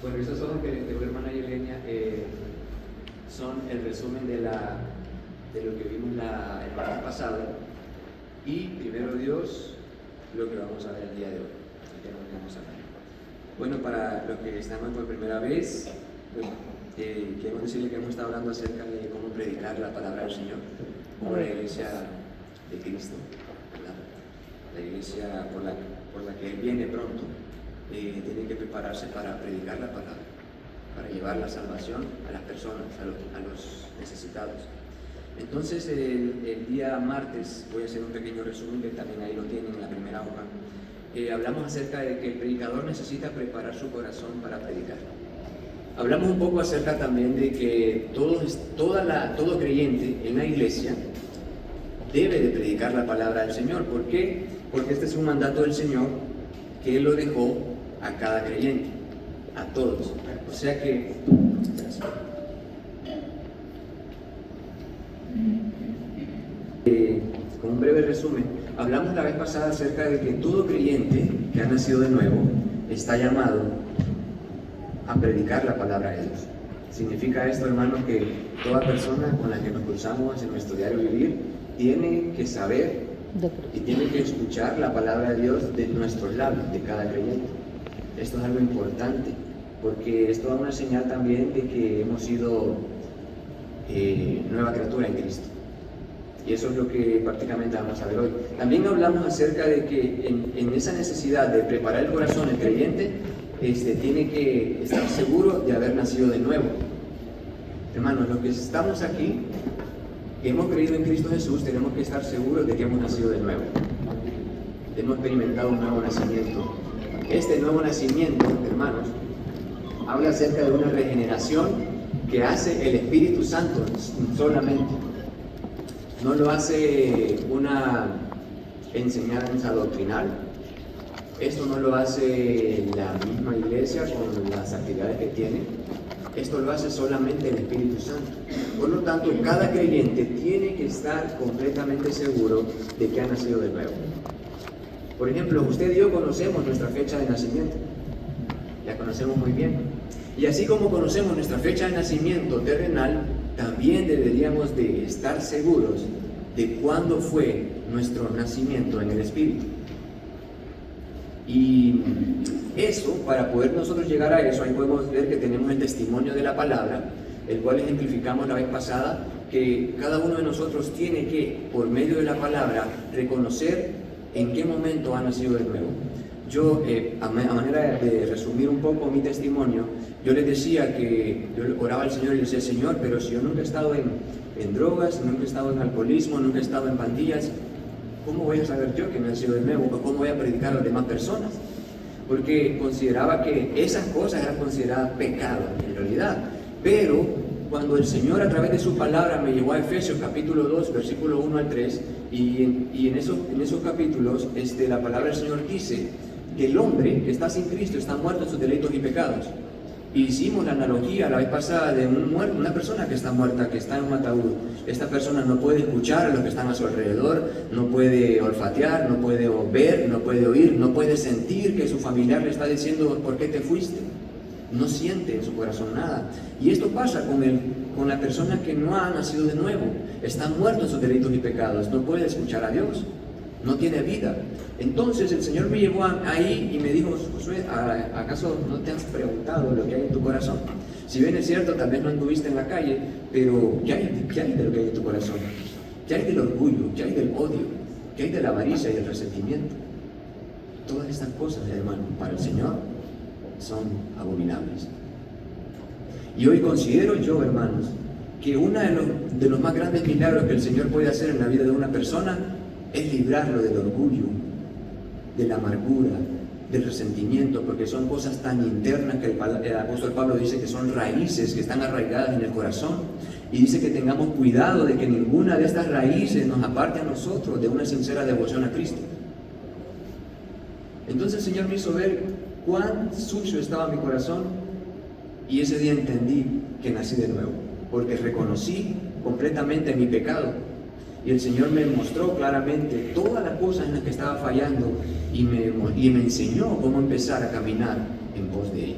Bueno, esos ojos que tu hermana Yelenia son el resumen de lo que vimos el martes pasado y, primero Dios, lo que vamos a ver el día de hoy. Bueno, para los que estamos por primera vez, queremos decirles que hemos estado hablando acerca de cómo predicar la palabra del Señor, como la iglesia de Cristo, ¿verdad? La iglesia por la que Él viene pronto, tiene que prepararse para predicar la palabra, para llevar la salvación a las personas, a los necesitados. Entonces, el día martes, voy a hacer un pequeño resumen, que también ahí lo tienen en la primera hoja. Hablamos acerca de que el predicador necesita preparar su corazón para predicar. Hablamos un poco acerca también de que todo creyente en la iglesia debe de predicar la palabra del Señor. ¿Por qué? Porque este es un mandato del Señor que Él lo dejó a cada creyente, a todos. O sea que, como un breve resumen, hablamos la vez pasada acerca de que todo creyente que ha nacido de nuevo está llamado a predicar la palabra de Dios. Significa esto, hermanos, que toda persona con la que nos cruzamos en nuestro diario vivir tiene que saber y tiene que escuchar la palabra de Dios de nuestros labios, de cada creyente. Esto es algo importante, porque esto da una señal también de que hemos sido nueva criatura en Cristo. Y eso es lo que prácticamente vamos a ver hoy. También hablamos acerca de que en esa necesidad de preparar el corazón del creyente, tiene que estar seguro de haber nacido de nuevo. Hermanos, los que estamos aquí, que hemos creído en Cristo Jesús, tenemos que estar seguros de que hemos nacido de nuevo. Hemos experimentado un nuevo nacimiento. Este nuevo nacimiento, hermanos, habla acerca de una regeneración que hace el Espíritu Santo solamente. No lo hace una enseñanza doctrinal. Esto no lo hace la misma iglesia con las actividades que tiene. Esto lo hace solamente el Espíritu Santo. Por lo tanto, cada creyente tiene que estar completamente seguro de que ha nacido de nuevo. Por ejemplo, usted y yo conocemos nuestra fecha de nacimiento. La conocemos muy bien. Y así como conocemos nuestra fecha de nacimiento terrenal, también deberíamos de estar seguros de cuándo fue nuestro nacimiento en el Espíritu. Y eso, para poder nosotros llegar a eso, ahí podemos ver que tenemos el testimonio de la palabra, el cual ejemplificamos la vez pasada, que cada uno de nosotros tiene que, por medio de la palabra, reconocer en qué momento ha nacido de nuevo. Yo, a manera de resumir un poco mi testimonio, yo les decía que yo oraba al Señor y le decía: Señor, pero si yo nunca he estado en drogas, nunca he estado en alcoholismo, nunca he estado en pandillas, ¿cómo voy a saber yo que me he nacido de nuevo? ¿O cómo voy a predicar a las demás personas? Porque consideraba que esas cosas eran consideradas pecado en realidad. Pero cuando el Señor a través de su palabra me llevó a Efesios capítulo 2, versículo 1 al 3, y en esos capítulos la palabra del Señor dice que el hombre que está sin Cristo está muerto en sus delitos y pecados. Y hicimos la analogía la vez pasada de una persona que está muerta, que está en un ataúd. Esta persona no puede escuchar a los que están a su alrededor, no puede olfatear, no puede ver, no puede oír, no puede sentir que su familiar le está diciendo ¿por qué te fuiste? No siente en su corazón nada. Y esto pasa con la persona que no ha nacido de nuevo. Está muerto en sus delitos y pecados, no puede escuchar a Dios, no tiene vida. Entonces el Señor me llevó ahí y me dijo: Josué, ¿acaso no te has preguntado lo que hay en tu corazón? Si bien es cierto, tal vez no anduviste en la calle, pero ¿qué hay de lo que hay en tu corazón? ¿Qué hay del orgullo? ¿Qué hay del odio? ¿Qué hay de la avaricia y del resentimiento? Todas estas cosas, hermano, para el Señor son abominables. Y hoy considero yo, hermanos, que uno de los más grandes milagros que el Señor puede hacer en la vida de una persona es librarlo del orgullo, de la amargura, del resentimiento, porque son cosas tan internas que el apóstol Pablo dice que son raíces que están arraigadas en el corazón, y dice que tengamos cuidado de que ninguna de estas raíces nos aparte a nosotros de una sincera devoción a Cristo. Entonces el Señor me hizo ver cuán sucio estaba mi corazón, y ese día entendí que nací de nuevo, porque reconocí completamente mi pecado. Y el Señor me mostró claramente todas las cosas en las que estaba fallando y me enseñó cómo empezar a caminar en pos de Él.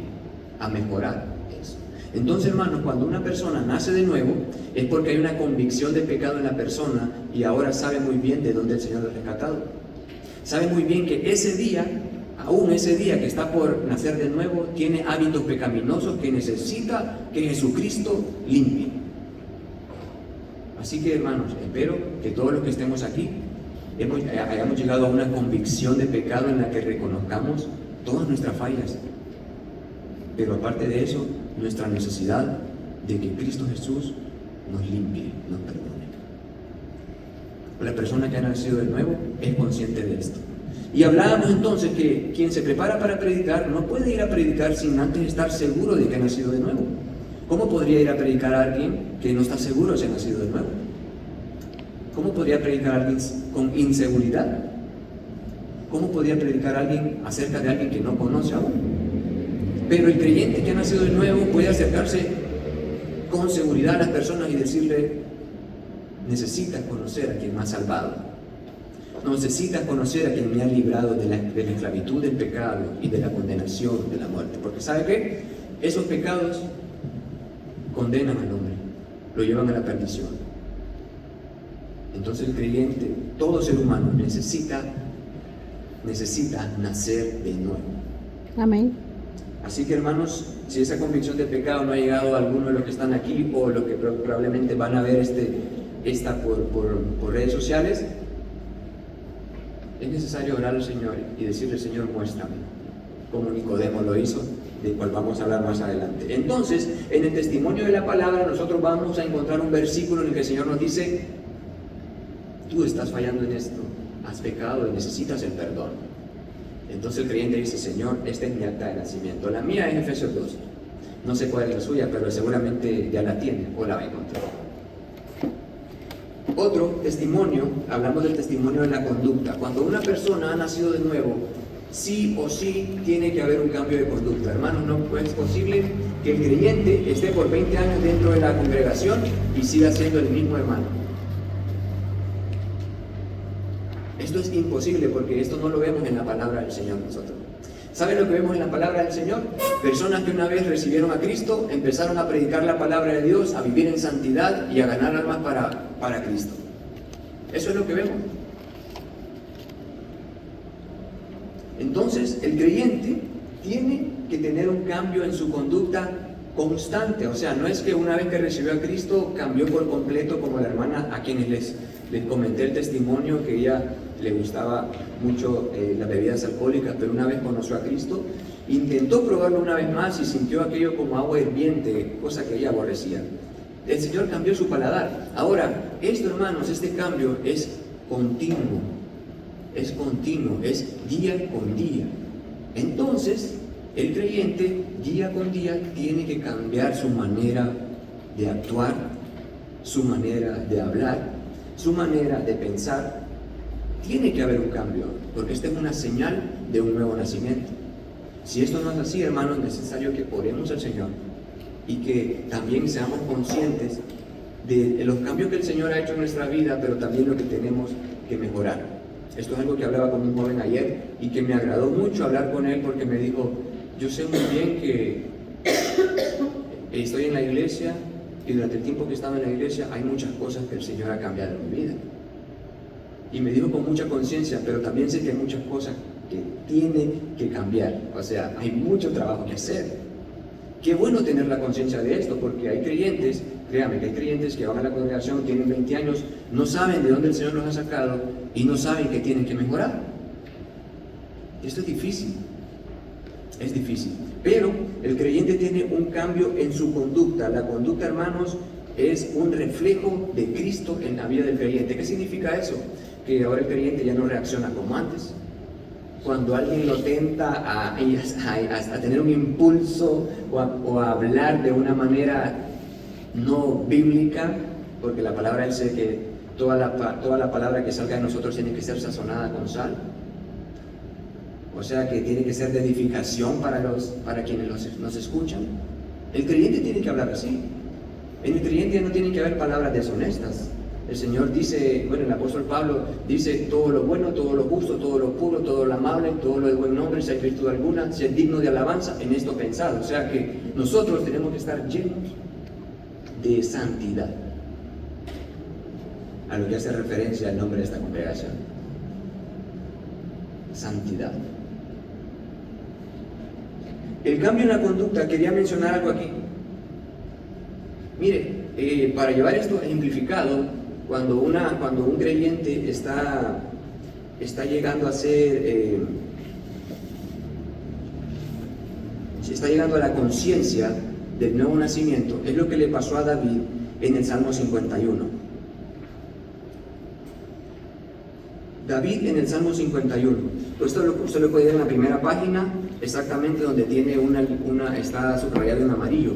a mejorar eso. Entonces, hermanos, cuando una persona nace de nuevo, es porque hay una convicción de pecado en la persona y ahora sabe muy bien de dónde el Señor lo ha rescatado. Sabe muy bien que ese día, aún ese día que está por nacer de nuevo, tiene hábitos pecaminosos que necesita que Jesucristo limpie. Así que, hermanos, espero que todos los que estemos aquí hayamos llegado a una convicción de pecado en la que reconozcamos todas nuestras fallas. Pero aparte de eso, nuestra necesidad de que Cristo Jesús nos limpie, nos perdone. La persona que ha nacido de nuevo es consciente de esto. Y hablábamos entonces que quien se prepara para predicar no puede ir a predicar sin antes estar seguro de que ha nacido de nuevo. ¿Cómo podría ir a predicar a alguien que no está seguro de si ha nacido de nuevo? ¿Cómo podría predicar a alguien con inseguridad? ¿Cómo podría predicar a alguien acerca de alguien que no conoce aún? Pero el creyente que ha nacido de nuevo puede acercarse con seguridad a las personas y decirle: necesitas conocer a quien me ha salvado. Necesitas conocer a quien me ha librado de la esclavitud del pecado y de la condenación de la muerte. Porque ¿sabe qué? Esos pecados condenan al hombre, lo llevan a la perdición. Entonces el creyente, todo ser humano, necesita nacer de nuevo. Amén. Así que, hermanos, si esa convicción de pecado no ha llegado a alguno de los que están aquí o los que probablemente van a ver esta por redes sociales, es necesario orar al Señor y decirle: Señor, muéstrame, como Nicodemo lo hizo, de cual vamos a hablar más adelante. Entonces, en el testimonio de la palabra, nosotros vamos a encontrar un versículo en el que el Señor nos dice: tú estás fallando en esto, has pecado y necesitas el perdón. Entonces el creyente dice: Señor, esta es mi acta de nacimiento. La mía es Efesios 2. No sé cuál es la suya, pero seguramente ya la tiene o la va a encontrar. Otro testimonio, hablamos del testimonio de la conducta. Cuando una persona ha nacido de nuevo, sí o sí tiene que haber un cambio de conducta. Hermanos, no es posible que el creyente esté por 20 años dentro de la congregación y siga siendo el mismo hermano. Esto es imposible porque esto no lo vemos en la palabra del Señor nosotros. ¿Saben lo que vemos en la palabra del Señor? Personas que una vez recibieron a Cristo, empezaron a predicar la palabra de Dios, a vivir en santidad y a ganar almas para Cristo. Eso es lo que vemos. Entonces, el creyente tiene que tener un cambio en su conducta constante. O sea, no es que una vez que recibió a Cristo cambió por completo, como la hermana a quienes les comenté el testimonio, que ella le gustaba mucho las bebidas alcohólicas, pero una vez conoció a Cristo, intentó probarlo una vez más y sintió aquello como agua hirviente, cosa que ella aborrecía. El Señor cambió su paladar. Ahora, esto, hermanos, este cambio es continuo, es día con día. Entonces, el creyente día con día tiene que cambiar su manera de actuar, su manera de hablar, su manera de pensar. Tiene que haber un cambio, porque esta es una señal de un nuevo nacimiento. Si esto no es así, hermanos, es necesario que oremos al Señor y que también seamos conscientes de los cambios que el Señor ha hecho en nuestra vida, pero también lo que tenemos que mejorar. Esto es algo que hablaba con un joven ayer y que me agradó mucho hablar con él, porque me dijo: yo sé muy bien que estoy en la iglesia y durante el tiempo que he estado en la iglesia hay muchas cosas que el Señor ha cambiado en mi vida. Y me dijo con mucha conciencia: pero también sé que hay muchas cosas que tienen que cambiar. O sea, hay mucho trabajo que hacer. Qué bueno tener la conciencia de esto, porque hay creyentes, créanme que hay creyentes que van a la congregación, tienen 20 años, no saben de dónde el Señor los ha sacado y no saben que tienen que mejorar. Esto es difícil. Es difícil. Pero el creyente tiene un cambio en su conducta. La conducta, hermanos, es un reflejo de Cristo en la vida del creyente. ¿Qué significa eso? Que ahora el creyente ya no reacciona como antes. Cuando alguien lo tenta a tener un impulso o a hablar de una manera no bíblica, porque la palabra dice que toda la palabra que salga de nosotros tiene que ser sazonada con sal. O sea que tiene que ser de edificación para quienes nos escuchan. El creyente tiene que hablar así. En el creyente no tiene que haber palabras deshonestas. El Señor dice, bueno, el apóstol Pablo dice, todo lo bueno, todo lo justo, todo lo puro, todo lo amable, todo lo de buen nombre, si hay virtud alguna, si es digno de alabanza, en esto pensado. O sea que nosotros tenemos que estar llenos de santidad, a lo que hace referencia al nombre de esta congregación. Santidad. El cambio en la conducta, quería mencionar algo aquí. Mire, para llevar esto ejemplificado, cuando un creyente está llegando a ser, está llegando a la conciencia del nuevo nacimiento, es lo que le pasó a David en el Salmo 51. David en el Salmo 51. Esto usted lo puede ver en la primera página, exactamente donde tiene está subrayado en amarillo.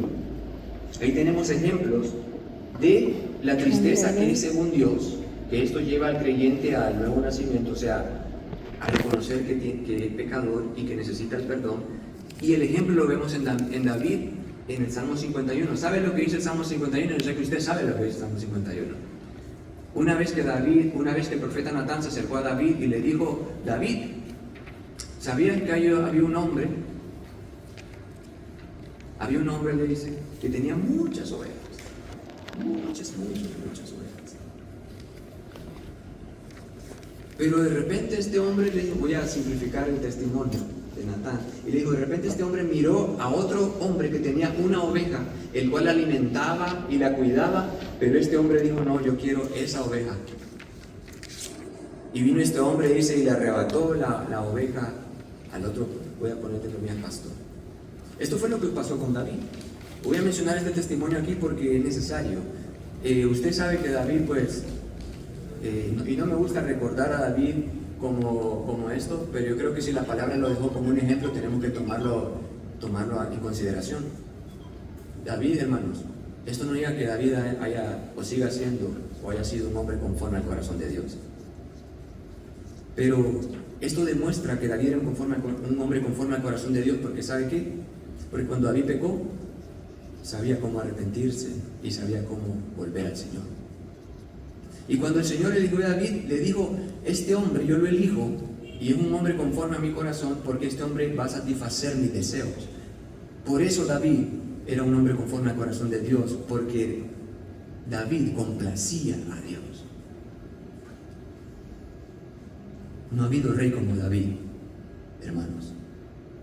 Ahí tenemos ejemplos de la tristeza que es según Dios, que esto lleva al creyente al nuevo nacimiento, o sea, a reconocer que es pecador y que necesita el perdón. Y el ejemplo lo vemos en David en el Salmo 51. ¿Sabe lo que dice el Salmo 51? Yo sé que usted sabe lo que dice el Salmo 51. Una vez que el profeta Natán se acercó a David y le dijo, David, ¿sabías que había un hombre? Había un hombre, le dice, que tenía muchas ovejas. Muchas ovejas. Pero de repente este hombre le dijo, voy a simplificar el testimonio de Natán, y le dijo, de repente este hombre miró a otro hombre que tenía una oveja, el cual la alimentaba y la cuidaba, pero este hombre dijo, no, yo quiero esa oveja. Y vino este hombre, dice, y le arrebató la oveja al otro, voy a ponerte lo mío al pastor. Esto fue lo que pasó con David. Voy a mencionar este testimonio aquí porque es necesario. Usted sabe que David, pues, y no me gusta recordar a David como esto, pero yo creo que si la palabra lo dejó como un ejemplo, tenemos que tomarlo en consideración. David, hermanos, esto no diga que David haya o siga siendo o haya sido un hombre conforme al corazón de Dios. Pero esto demuestra que David era un hombre conforme al corazón de Dios, porque ¿sabe qué? Porque cuando David pecó, sabía cómo arrepentirse y sabía cómo volver al Señor. Y cuando el Señor le dijo a David, le dijo, este hombre yo lo elijo y es un hombre conforme a mi corazón, porque este hombre va a satisfacer mis deseos. Por eso David era un hombre conforme al corazón de Dios, porque David complacía a Dios. No ha habido rey como David, hermanos.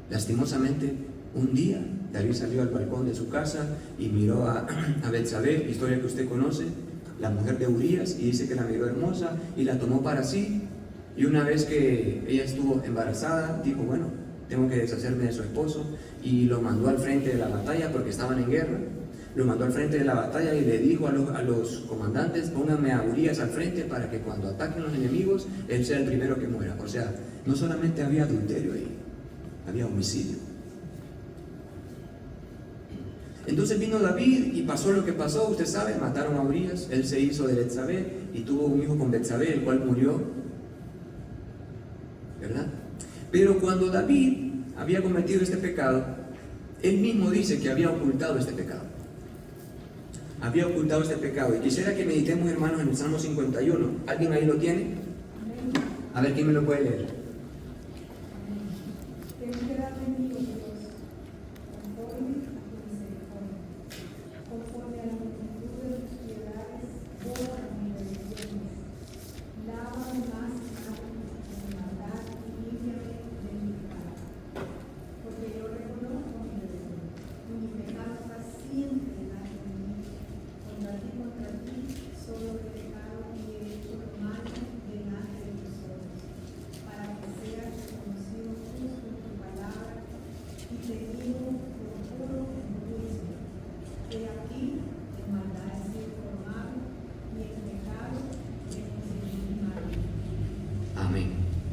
Lastimosamente, un día David salió al balcón de su casa y miró a Betsabé, historia que usted conoce, la mujer de Urías, y dice que la miró hermosa y la tomó para sí. Y una vez que ella estuvo embarazada, dijo, bueno, tengo que deshacerme de su esposo, y lo mandó al frente de la batalla porque estaban en guerra. Lo mandó al frente de la batalla y le dijo a los comandantes, pónganme a Urías al frente para que cuando ataquen los enemigos, él sea el primero que muera. O sea, no solamente había adulterio ahí, había homicidio. Entonces vino David y pasó lo que pasó, usted sabe, mataron a Urías, él se hizo de Betsabé y tuvo un hijo con Betsabé, el cual murió, ¿verdad? Pero cuando David había cometido este pecado, él mismo dice que había ocultado este pecado. Había ocultado este pecado. Y quisiera que meditemos, hermanos, en el Salmo 51. ¿Alguien ahí lo tiene? A ver, ¿quién me lo puede leer?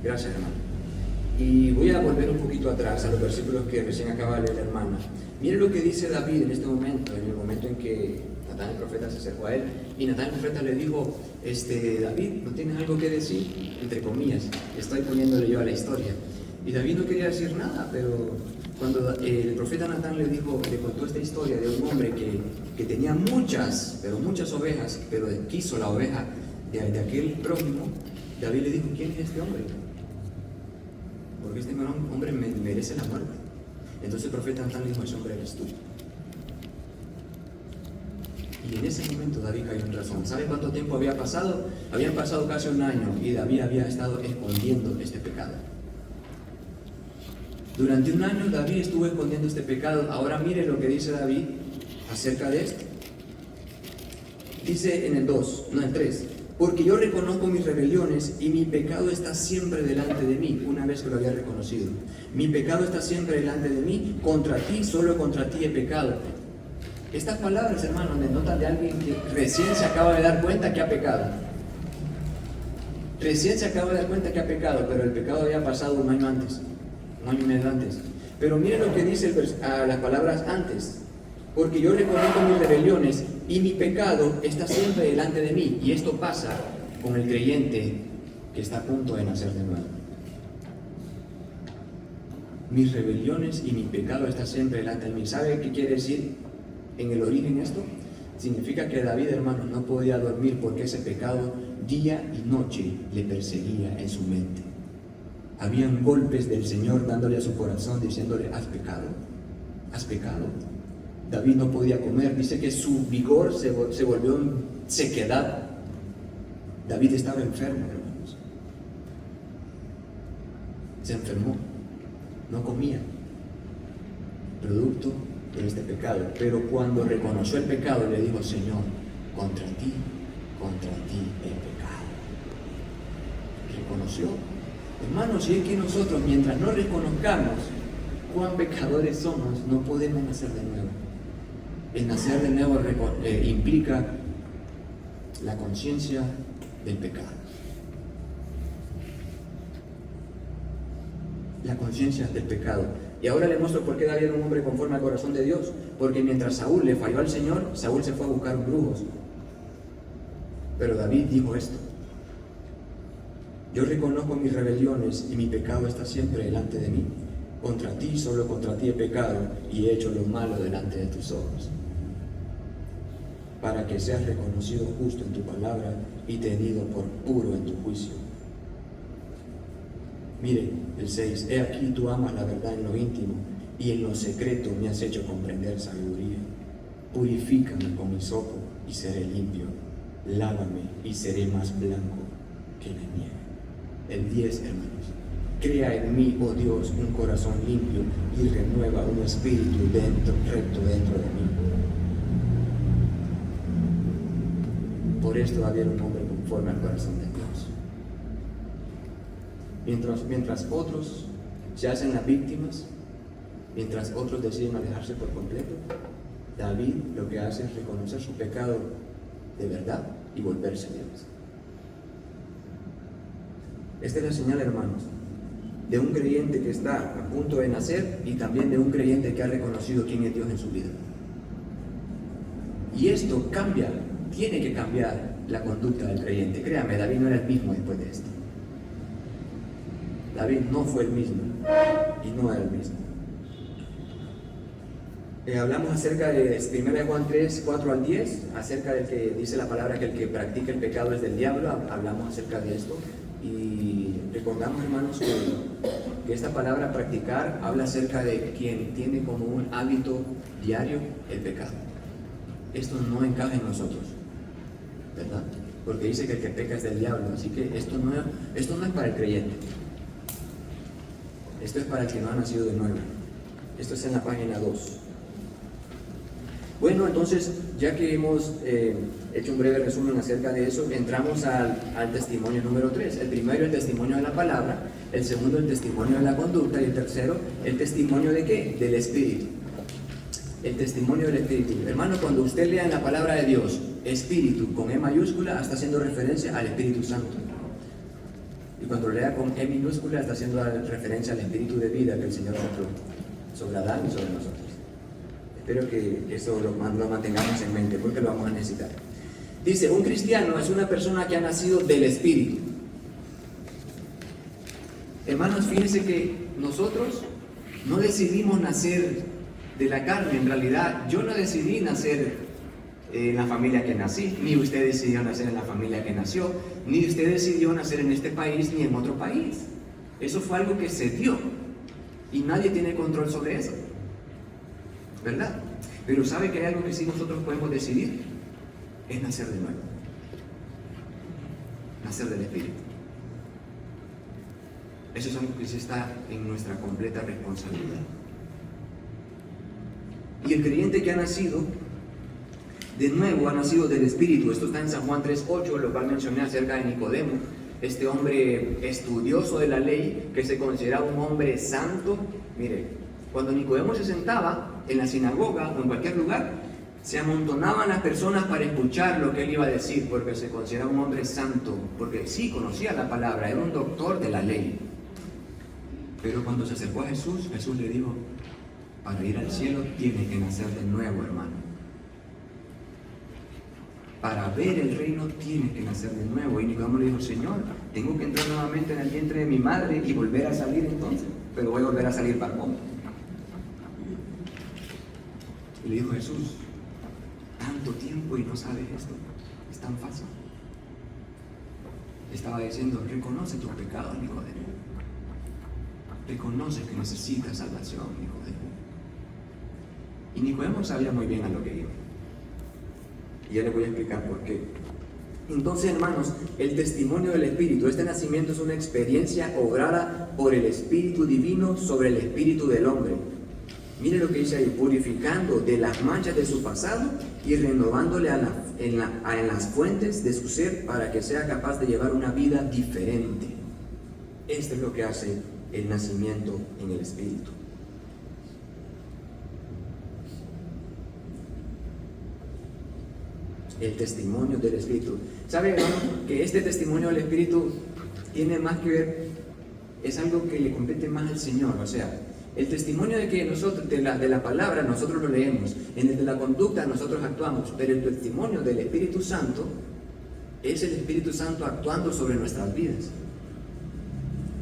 Gracias, hermano. Y voy a volver un poquito atrás a los versículos que recién acaba de leer la hermana. Miren lo que dice David en este momento, en el momento en que Natán el profeta se acercó a él, y Natán el profeta le dijo, David, ¿no tienes algo que decir? Entre comillas, estoy poniéndole yo a la historia. Y David no quería decir nada, pero cuando el profeta Natán le contó esta historia de un hombre que tenía muchas ovejas, pero quiso la oveja de aquel prójimo, David le dijo, ¿quién es este hombre? Porque este hombre merece la muerte. Entonces el profeta Natán le dijo, ese hombre eres tú. Y en ese momento David cayó en razón. ¿Sabe cuánto tiempo había pasado? Habían pasado casi un año y David había estado escondiendo este pecado. Durante un año David estuvo escondiendo este pecado. Ahora mire lo que dice David acerca de esto. Dice en el 3, porque yo reconozco mis rebeliones y mi pecado está siempre delante de mí, una vez que lo había reconocido. Mi pecado está siempre delante de mí, contra ti, solo contra ti he pecado. Estas palabras, hermanos, denotan de alguien que recién se acaba de dar cuenta que ha pecado. Recién se acaba de dar cuenta que ha pecado, pero el pecado había pasado un año antes, un año y medio antes. Pero miren lo que dice las palabras antes. Porque yo reconozco mis rebeliones y mi pecado está siempre delante de mí. Y esto pasa con el creyente que está a punto de nacer de nuevo. Mis rebeliones y mi pecado está siempre delante de mí. ¿Sabe qué quiere decir en el origen esto? Significa que David, hermanos, no podía dormir porque ese pecado día y noche le perseguía en su mente. Habían golpes del Señor dándole a su corazón, diciéndole, has pecado, has pecado. David no podía comer, dice que su vigor se volvió en sequedad. David estaba enfermo, hermanos. Se enfermó, no comía, producto de este pecado. Pero cuando reconoció el pecado, le dijo, Señor, contra ti he pecado. Reconoció. Hermanos, y es que nosotros, mientras no reconozcamos cuán pecadores somos, no podemos nacer de nuevo. El nacer de nuevo implica la conciencia del pecado. La conciencia del pecado. Y ahora le muestro por qué David era un hombre conforme al corazón de Dios. Porque mientras Saúl le falló al Señor, Saúl se fue a buscar brujos. Pero David dijo esto: yo reconozco mis rebeliones y mi pecado está siempre delante de mí. Contra ti, solo contra ti he pecado y he hecho lo malo delante de tus ojos, para que seas reconocido justo en tu palabra y tenido por puro en tu juicio. Mire, el 6, he aquí tú amas la verdad en lo íntimo y en lo secreto me has hecho comprender sabiduría. Purifícame con hisopo y seré limpio, lávame y seré más blanco que la nieve. El 10, hermanos, crea en mí, oh Dios, un corazón limpio y renueva un espíritu recto dentro de mí. Por esto había un hombre conforme al corazón de Dios. Mientras otros se hacen las víctimas, mientras otros deciden alejarse por completo, David lo que hace es reconocer su pecado de verdad y volverse a Dios. Esta es la señal, hermanos, de un creyente que está a punto de nacer y también de un creyente que ha reconocido quién es Dios en su vida. Y esto tiene que cambiar la conducta del creyente. Créame, David no era el mismo después de esto. David no fue el mismo y no era el mismo. Hablamos acerca de 1 Juan 3, 4 al 10, acerca del que dice la palabra que el que practica el pecado es del diablo. Hablamos acerca de esto y recordamos, hermanos, que esta palabra practicar habla acerca de quien tiene como un hábito diario el pecado. Esto no encaja en nosotros, ¿verdad? Porque dice que el que peca es del diablo, así que esto no es para el creyente. Esto es para el que no ha nacido de nuevo. Esto es en la página 2. Bueno, entonces, ya que hemos hecho un breve resumen acerca de eso, entramos al testimonio número 3. El primero, el testimonio de la palabra. El segundo, el testimonio de la conducta. Y el tercero, el testimonio de ¿qué? Del Espíritu. El testimonio del Espíritu. Hermano, cuando usted lea en la palabra de Dios, Espíritu con E mayúscula, está haciendo referencia al Espíritu Santo. Y cuando lea con E minúscula, está haciendo referencia al Espíritu de vida que el Señor sopló sobre Adán y sobre nosotros. Espero que eso lo mantengamos en mente porque lo vamos a necesitar. Dice, un cristiano es una persona que ha nacido del Espíritu. Hermanos, fíjense que nosotros no decidimos nacer de la carne. En realidad, yo no decidí nacer en la familia que nací, ni usted decidió nacer en la familia que nació, ni usted decidió nacer en este país ni en otro país. Eso fue algo que se dio y nadie tiene control sobre eso, ¿verdad? Pero ¿sabe que hay algo que sí nosotros podemos decidir? Es nacer de nuevo, nacer del Espíritu. Eso es algo que sí está en nuestra completa responsabilidad. Y el creyente que ha nacido de nuevo, ha nacido del Espíritu. Esto está en San Juan 3:8, lo cual mencioné acerca de Nicodemo, este hombre estudioso de la ley, que se consideraba un hombre santo. Mire, cuando Nicodemo se sentaba en la sinagoga o en cualquier lugar, se amontonaban las personas para escuchar lo que él iba a decir, porque se consideraba un hombre santo, porque sí conocía la palabra, era un doctor de la ley. Pero cuando se acercó a Jesús, Jesús le dijo: para ir al cielo tienes que nacer de nuevo, hermano. Para ver el reino tienes que nacer de nuevo. Y Nicodemo le dijo: Señor, tengo que entrar nuevamente en el vientre de mi madre y volver a salir entonces, pero voy a volver a salir barbón. Y le dijo Jesús: tanto tiempo y no sabes esto, es tan fácil. Estaba diciendo: reconoce tus pecados, Nicodemo. Reconoce que necesitas salvación, Nicodemo. Y Nicodemo sabía muy bien a lo que iba. Y ya les voy a explicar por qué. Entonces, hermanos, el testimonio del Espíritu, este nacimiento es una experiencia obrada por el Espíritu Divino sobre el espíritu del hombre. Mire lo que dice ahí: purificando de las manchas de su pasado y renovándole en las fuentes de su ser para que sea capaz de llevar una vida diferente. Esto es lo que hace el nacimiento en el Espíritu. El testimonio del Espíritu. ¿Sabe, hermano, que este testimonio del Espíritu tiene más que ver, es algo que le compete más al Señor? O sea, el testimonio de que nosotros, de la palabra, nosotros lo leemos, en el de la conducta nosotros actuamos, pero el testimonio del Espíritu Santo es el Espíritu Santo actuando sobre nuestras vidas,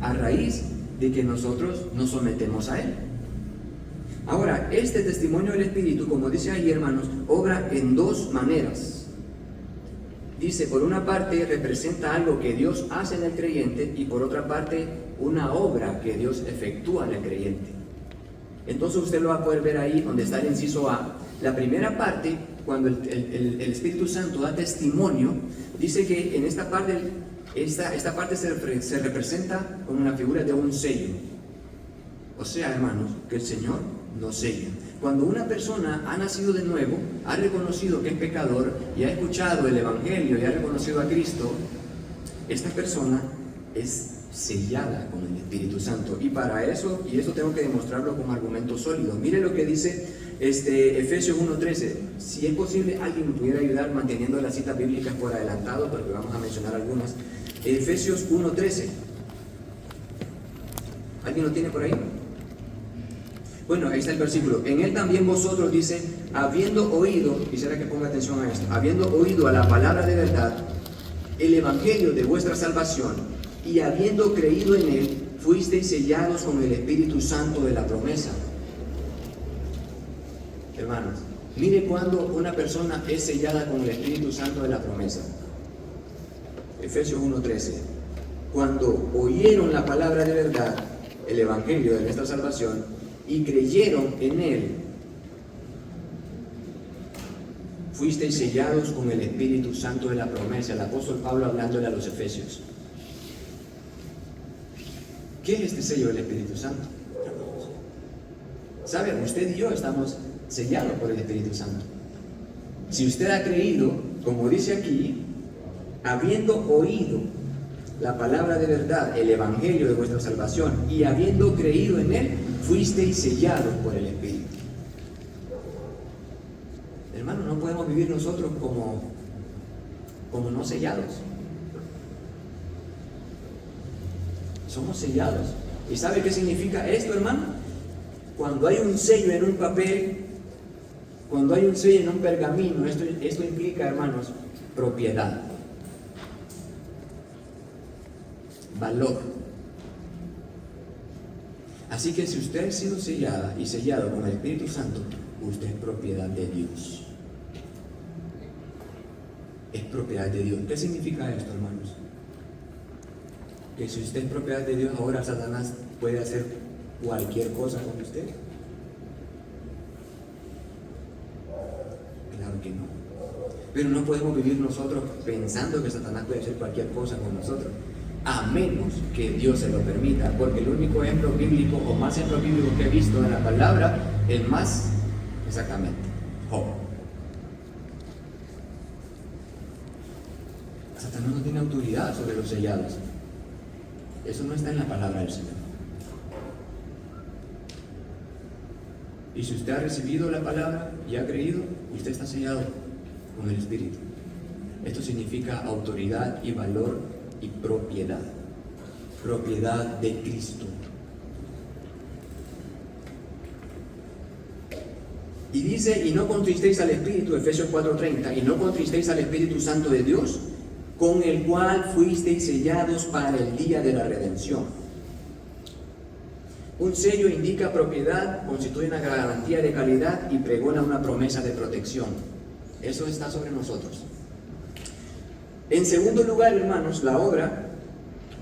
a raíz de que nosotros nos sometemos a Él. Ahora, este testimonio del Espíritu, como dice ahí, hermanos, obra en dos maneras. Dice, por una parte representa algo que Dios hace en el creyente y por otra parte una obra que Dios efectúa en el creyente. Entonces usted lo va a poder ver ahí donde está el inciso A. La primera parte, cuando el Espíritu Santo da testimonio, dice que en esta parte, esta parte se representa como una figura de un sello. O sea, hermanos, que el Señor nos sella. Cuando una persona ha nacido de nuevo, ha reconocido que es pecador y ha escuchado el Evangelio y ha reconocido a Cristo, esta persona es sellada con el Espíritu Santo. Y para eso, y eso tengo que demostrarlo con argumentos sólidos. Mire lo que dice Efesios 1:13. Si es posible, alguien me pudiera ayudar manteniendo las citas bíblicas por adelantado, porque vamos a mencionar algunas. Efesios 1:13. ¿Alguien lo tiene por ahí? Bueno, ahí está el versículo. En él también vosotros, dice, habiendo oído, quisiera que ponga atención a esto, habiendo oído a la palabra de verdad, el evangelio de vuestra salvación, y habiendo creído en él, fuisteis sellados con el Espíritu Santo de la promesa. Hermanos, mire cuando una persona es sellada con el Espíritu Santo de la promesa. Efesios 1:13. Cuando oyeron la palabra de verdad, el evangelio de nuestra salvación, y creyeron en él, fuisteis sellados con el Espíritu Santo de la promesa. El apóstol Pablo hablándole a los efesios. ¿Qué es este sello del Espíritu Santo? ¿Saben? Usted y yo estamos sellados por el Espíritu Santo. Si usted ha creído, como dice aquí, habiendo oído la palabra de verdad, el evangelio de vuestra salvación, y habiendo creído en él, fuisteis sellados por el Espíritu. Hermanos, no podemos vivir nosotros como no sellados. Somos sellados. ¿Y sabe qué significa esto, hermano? Cuando hay un sello en un papel, cuando hay un sello en un pergamino, esto implica, hermanos, propiedad, valor. Así que si usted ha sido sellada y sellado con el Espíritu Santo, usted es propiedad de Dios. es propiedad de Dios. ¿Qué significa esto, hermanos? Que si usted es propiedad de Dios, ahora Satanás puede hacer cualquier cosa con usted. Claro que no. Pero no podemos vivir nosotros pensando que Satanás puede hacer cualquier cosa con nosotros, a menos que Dios se lo permita, porque el único ejemplo bíblico, o más ejemplos bíblicos que he visto en la palabra, el más exactamente, Job. Satanás no tiene autoridad sobre los sellados. Eso no está en la palabra del Señor. Y si usted ha recibido la palabra y ha creído, usted está sellado con el Espíritu. Esto significa autoridad y valor y propiedad. Propiedad de Cristo. Y dice, y no contristéis al Espíritu, Efesios 4:30, y no contristéis al Espíritu Santo de Dios, con el cual fuisteis sellados para el día de la redención. Un sello indica propiedad, constituye una garantía de calidad y pregona una promesa de protección. Eso está sobre nosotros. En segundo lugar, hermanos, la obra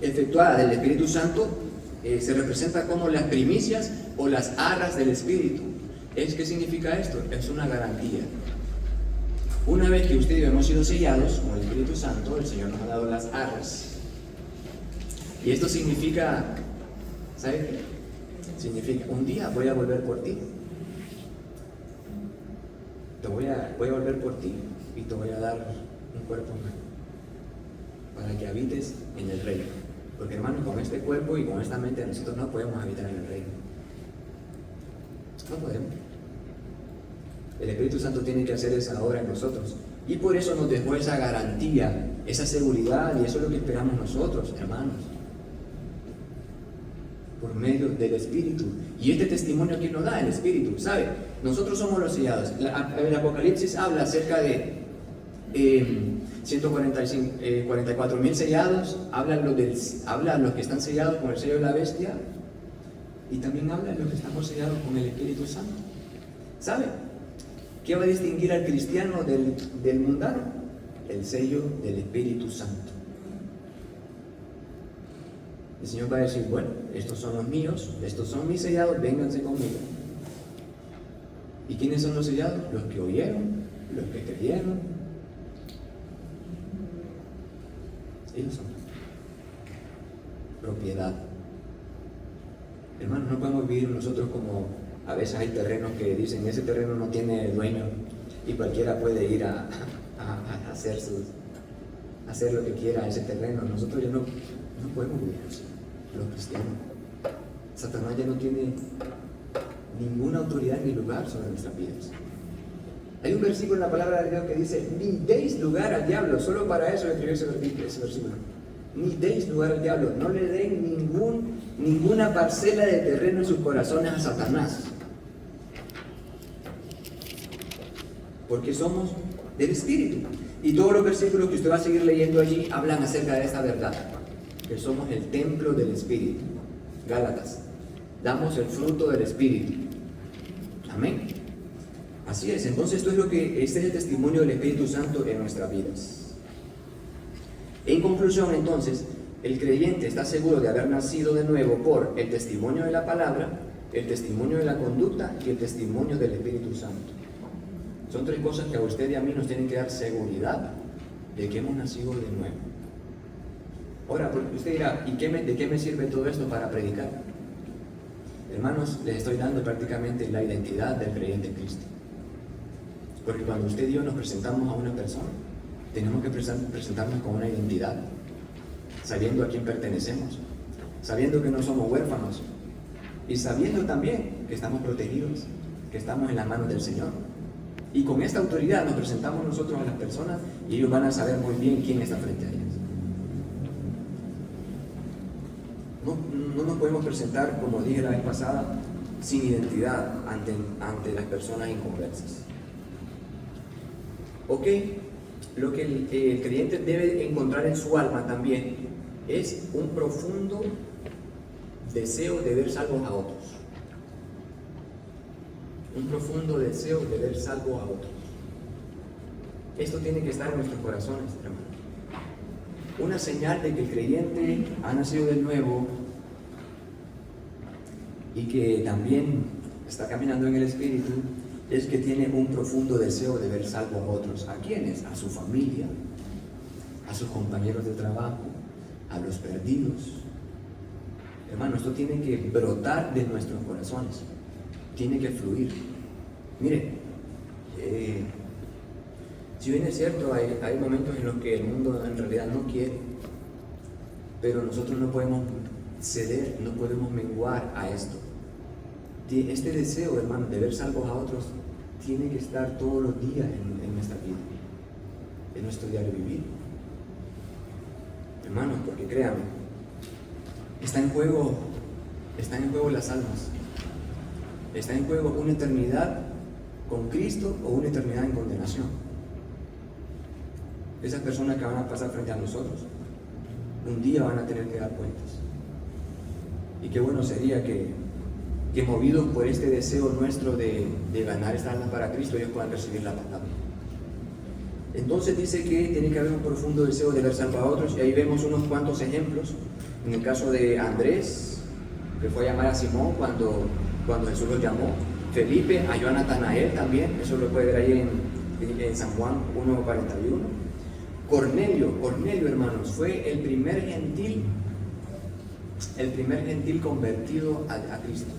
efectuada del Espíritu Santo se representa como las primicias o las arras del Espíritu. ¿Qué significa esto? Es una garantía. Una vez que usted y yo hemos sido sellados con el Espíritu Santo, el Señor nos ha dado las arras. Y esto significa, ¿sabe qué? Significa, un día voy a volver por ti. Voy a volver por ti y te voy a dar un cuerpo nuevo para que habites en el reino. Porque, hermanos, con este cuerpo y con esta mente nosotros no podemos habitar en el reino. No podemos. El Espíritu Santo tiene que hacer esa obra en nosotros. Y por eso nos dejó esa garantía, esa seguridad, y eso es lo que esperamos nosotros, hermanos. Por medio del Espíritu. Y este testimonio, ¿quién nos da? El Espíritu, ¿sabe? Nosotros somos los sellados. El Apocalipsis habla acerca de 144,000 sellados, habla los que están sellados con el sello de la bestia, y también habla de los que estamos sellados con el Espíritu Santo. ¿Sabe? ¿Qué va a distinguir al cristiano del mundano? El sello del Espíritu Santo. El Señor va a decir, bueno, estos son los míos, estos son mis sellados, vénganse conmigo. ¿Y quiénes son los sellados? Los que oyeron, los que creyeron. Ellos son propiedad. Hermanos, no podemos vivir nosotros como a veces hay terrenos que dicen, ese terreno no tiene dueño y cualquiera puede ir a hacer lo que quiera a ese terreno. Nosotros ya no podemos vivir así, los cristianos. Satanás ya no tiene ninguna autoridad ni lugar sobre nuestras vidas. Hay un versículo en la palabra de Dios que dice, ni deis lugar al diablo. Solo para eso escribió ese versículo. Ni deis lugar al diablo. No le den ninguna parcela de terreno en sus corazones a Satanás. Porque somos del Espíritu. Y todos los versículos que usted va a seguir leyendo allí hablan acerca de esta verdad. Que somos el templo del Espíritu. Gálatas. Damos el fruto del Espíritu. Amén. Así es. Entonces este es el testimonio del Espíritu Santo en nuestras vidas. En conclusión, entonces, el creyente está seguro de haber nacido de nuevo por el testimonio de la palabra, el testimonio de la conducta y el testimonio del Espíritu Santo. Son tres cosas que a usted y a mí nos tienen que dar seguridad de que hemos nacido de nuevo. Ahora, porque usted dirá, ¿y de qué me sirve todo esto para predicar? Hermanos, les estoy dando prácticamente la identidad del creyente en Cristo. Porque cuando usted y yo nos presentamos a una persona, tenemos que presentarnos con una identidad, sabiendo a quién pertenecemos, sabiendo que no somos huérfanos y sabiendo también que estamos protegidos, que estamos en las manos del Señor. Y con esta autoridad nos presentamos nosotros a las personas y ellos van a saber muy bien quién está frente a ellas. No nos podemos presentar, como dije la vez pasada, sin identidad ante las personas inconversas. Ok, lo que el creyente debe encontrar en su alma también es un profundo deseo de ver salvos a otros. Un profundo deseo de ver salvos a otros. Esto tiene que estar en nuestros corazones, hermanos. Una señal de que el creyente ha nacido de nuevo y que también está caminando en el Espíritu es que tiene un profundo deseo de ver salvo a otros. ¿A quiénes? A su familia, a sus compañeros de trabajo, a los perdidos. Hermano, esto tiene que brotar de nuestros corazones, tiene que fluir. Mire, si bien es cierto, hay momentos en los que el mundo en realidad no quiere, pero nosotros no podemos ceder, no podemos menguar a esto. Este deseo, hermano, de ver salvos a otros, tiene que estar todos los días en nuestra vida, en nuestro diario vivir. Hermanos, porque créanme, está en juego las almas, está en juego una eternidad con Cristo o una eternidad en condenación. Esas personas que van a pasar frente a nosotros, un día van a tener que dar cuentas. Y qué bueno sería que movidos por este deseo nuestro de ganar esta alma para Cristo, ellos puedan recibir la palabra. Entonces dice que tiene que haber un profundo deseo de ver salvo a otros, y ahí vemos unos cuantos ejemplos. En el caso de Andrés, que fue a llamar a Simón cuando Jesús lo llamó. Felipe halló a Natanael también, eso lo puede ver ahí en San Juan 1:41. Cornelio, hermanos, fue el primer gentil convertido a Cristo.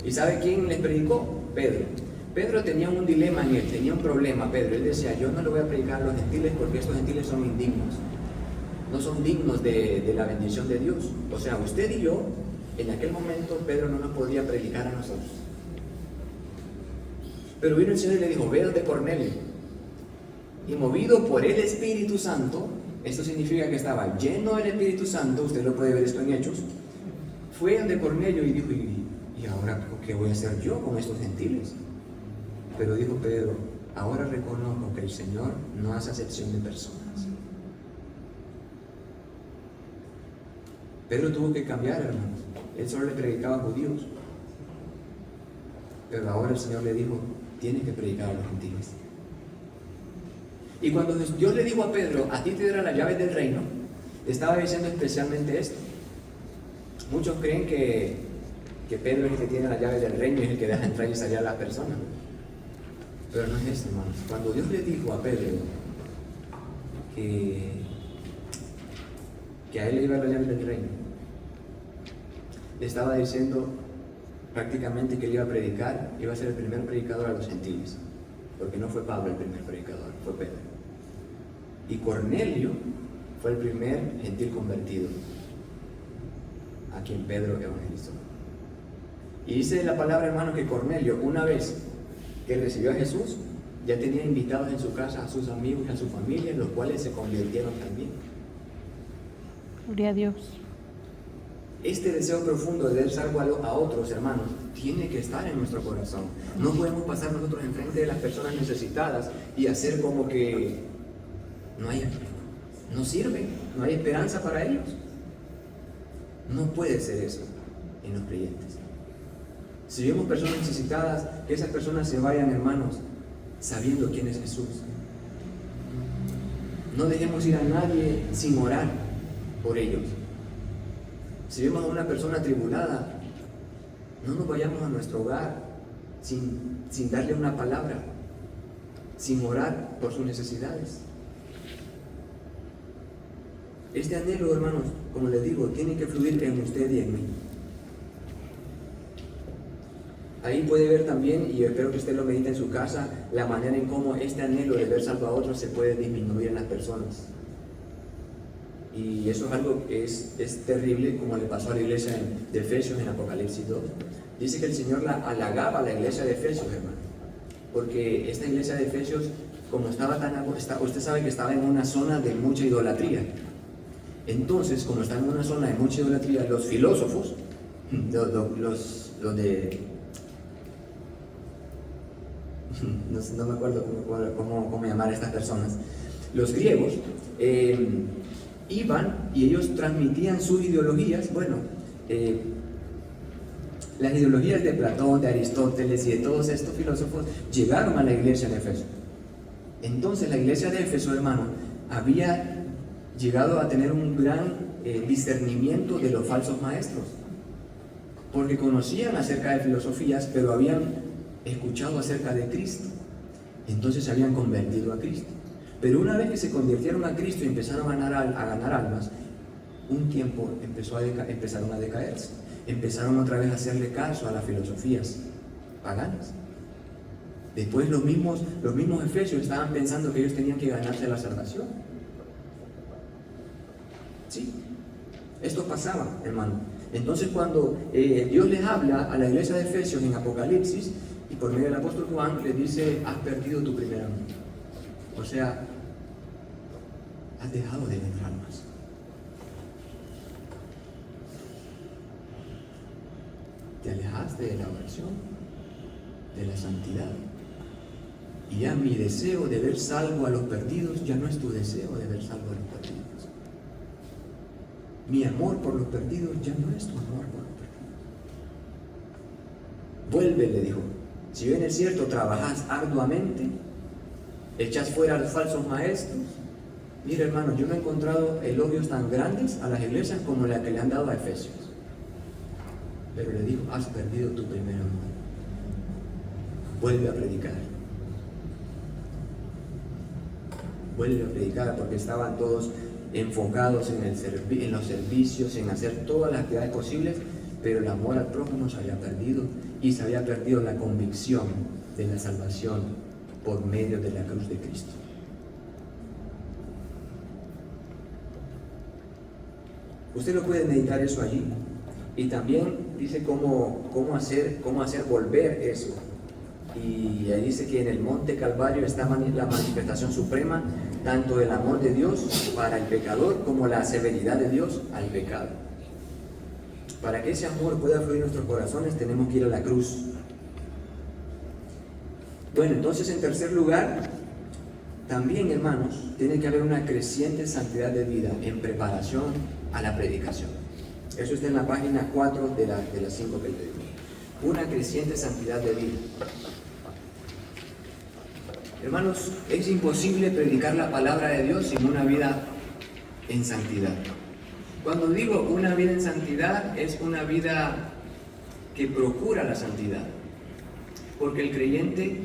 ¿Y sabe quién les predicó? Pedro. Pedro tenía un dilema en él, tenía un problema, Pedro. Él decía, yo no le voy a predicar a los gentiles porque estos gentiles son indignos. No son dignos de la bendición de Dios. O sea, usted y yo, en aquel momento, Pedro no nos podía predicar a nosotros. Pero vino el Señor y le dijo, ve donde Cornelio. Y movido por el Espíritu Santo, esto significa que estaba lleno del Espíritu Santo, usted lo puede ver esto en Hechos, fue donde Cornelio y dijo, ¿y ahora qué voy a hacer yo con estos gentiles? Pero dijo Pedro, ahora reconozco que el Señor no hace acepción de personas. Pedro tuvo que cambiar, hermanos. Él solo le predicaba a judíos. Pero ahora el Señor le dijo, tienes que predicar a los gentiles. Y cuando Dios le dijo a Pedro, a ti te dará las llaves del reino, le estaba diciendo especialmente esto. Muchos creen que Pedro es el que tiene las llaves del reino y es el que deja entrar y salir a las personas. Pero no es esto, hermanos. Cuando Dios le dijo a Pedro que a él le iba a dar las llaves del reino, le estaba diciendo prácticamente que él iba a predicar, iba a ser el primer predicador a los gentiles. Porque no fue Pablo el primer predicador, fue Pedro. Y Cornelio fue el primer gentil convertido a quien Pedro evangelizó. Y dice la palabra, hermano, que Cornelio, una vez que recibió a Jesús, ya tenía invitados en su casa a sus amigos y a su familia, los cuales se convirtieron también. Gloria a Dios. Este deseo profundo de dar salvo a otros, hermanos, tiene que estar en nuestro corazón. No podemos pasar nosotros enfrente de las personas necesitadas y hacer como que no sirven, no hay esperanza para ellos. No puede ser eso en los creyentes. Si vemos personas necesitadas, que esas personas se vayan, hermanos, sabiendo quién es Jesús. No dejemos ir a nadie sin orar por ellos. Si vemos a una persona atribulada, no nos vayamos a nuestro hogar sin darle una palabra, sin orar por sus necesidades. Este anhelo, hermanos, como les digo, tiene que fluir en usted y en mí. Ahí puede ver también, y espero que usted lo medite en su casa, la manera en cómo este anhelo de ver salvo a otros se puede disminuir en las personas. Y eso es algo que es terrible, como le pasó a la iglesia de Efesios en Apocalipsis 2. Dice que el Señor halagaba a la iglesia de Efesios, hermano. Porque esta iglesia de Efesios, como estaba usted sabe que estaba en una zona de mucha idolatría. Entonces, como está en una zona de mucha idolatría, los filósofos, no me acuerdo cómo llamar a estas personas, los griegos, iban y ellos transmitían sus ideologías. Las ideologías de Platón, de Aristóteles y de todos estos filósofos llegaron a la iglesia en Efeso. Entonces la iglesia de Éfeso, hermano, había llegado a tener un gran discernimiento de los falsos maestros, porque conocían acerca de filosofías, pero habían escuchado acerca de Cristo. Entonces se habían convertido a Cristo. Pero una vez que se convirtieron a Cristo y empezaron a ganar almas, un tiempo empezaron a decaerse. Empezaron otra vez a hacerle caso a las filosofías paganas. Después los mismos efesios estaban pensando que ellos tenían que ganarse la salvación. Sí, esto pasaba, hermano. Entonces cuando Dios les habla a la iglesia de Efesios en Apocalipsis, y por medio del apóstol Juan les dice: has perdido tu primer amor. O sea, has dejado de ganar almas. Te alejaste de la oración, de la santidad. Y ya mi deseo de ver salvo a los perdidos ya no es tu deseo de ver salvo a los perdidos. Mi amor por los perdidos ya no es tu amor por los perdidos. Vuelve, le dijo. Si bien es cierto, trabajas arduamente, echas fuera a los falsos maestros. Mira, hermano, yo no he encontrado elogios tan grandes a las iglesias como la que le han dado a Efesios. Pero le dijo: has perdido tu primer amor. Vuelve a predicar. Vuelve a predicar, porque estaban todos enfocados en los servicios, en hacer todas las actividades posibles, pero el amor al prójimo se había perdido, y se había perdido la convicción de la salvación por medio de la cruz de Cristo. Usted lo puede meditar eso allí, y también dice cómo hacer volver eso. Y ahí dice que en el monte Calvario está la manifestación suprema tanto del amor de Dios para el pecador como la severidad de Dios al pecado. Para que ese amor pueda fluir en nuestros corazones, tenemos que ir a la cruz. Bueno, entonces, en tercer lugar, también, hermanos, tiene que haber una creciente santidad de vida en preparación a la predicación. Eso está en la página 4 de las 5 que le digo. Una creciente santidad de vida. Hermanos, es imposible predicar la palabra de Dios sin una vida en santidad. Cuando digo una vida en santidad, es una vida que procura la santidad. Porque el creyente,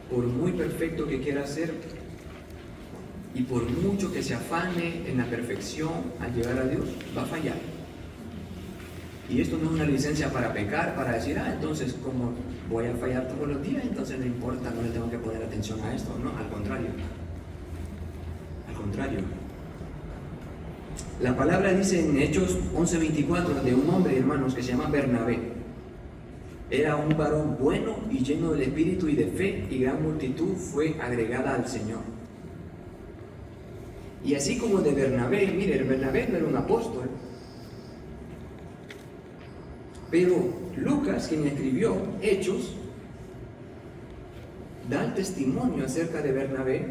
por muy perfecto que quiera ser, y por mucho que se afane en la perfección al llegar a Dios, va a fallar. Y esto no es una licencia para pecar, para decir: entonces como voy a fallar todos los días, entonces no importa, no le tengo que poner atención a esto. No, al contrario. Al contrario. La palabra dice en Hechos 11:24 de un hombre, hermanos, que se llama Bernabé. Era un varón bueno y lleno del Espíritu y de fe, y gran multitud fue agregada al Señor. Y así como de Bernabé, mire, Bernabé no era un apóstol. Pero Lucas, quien escribió Hechos, da el testimonio acerca de Bernabé,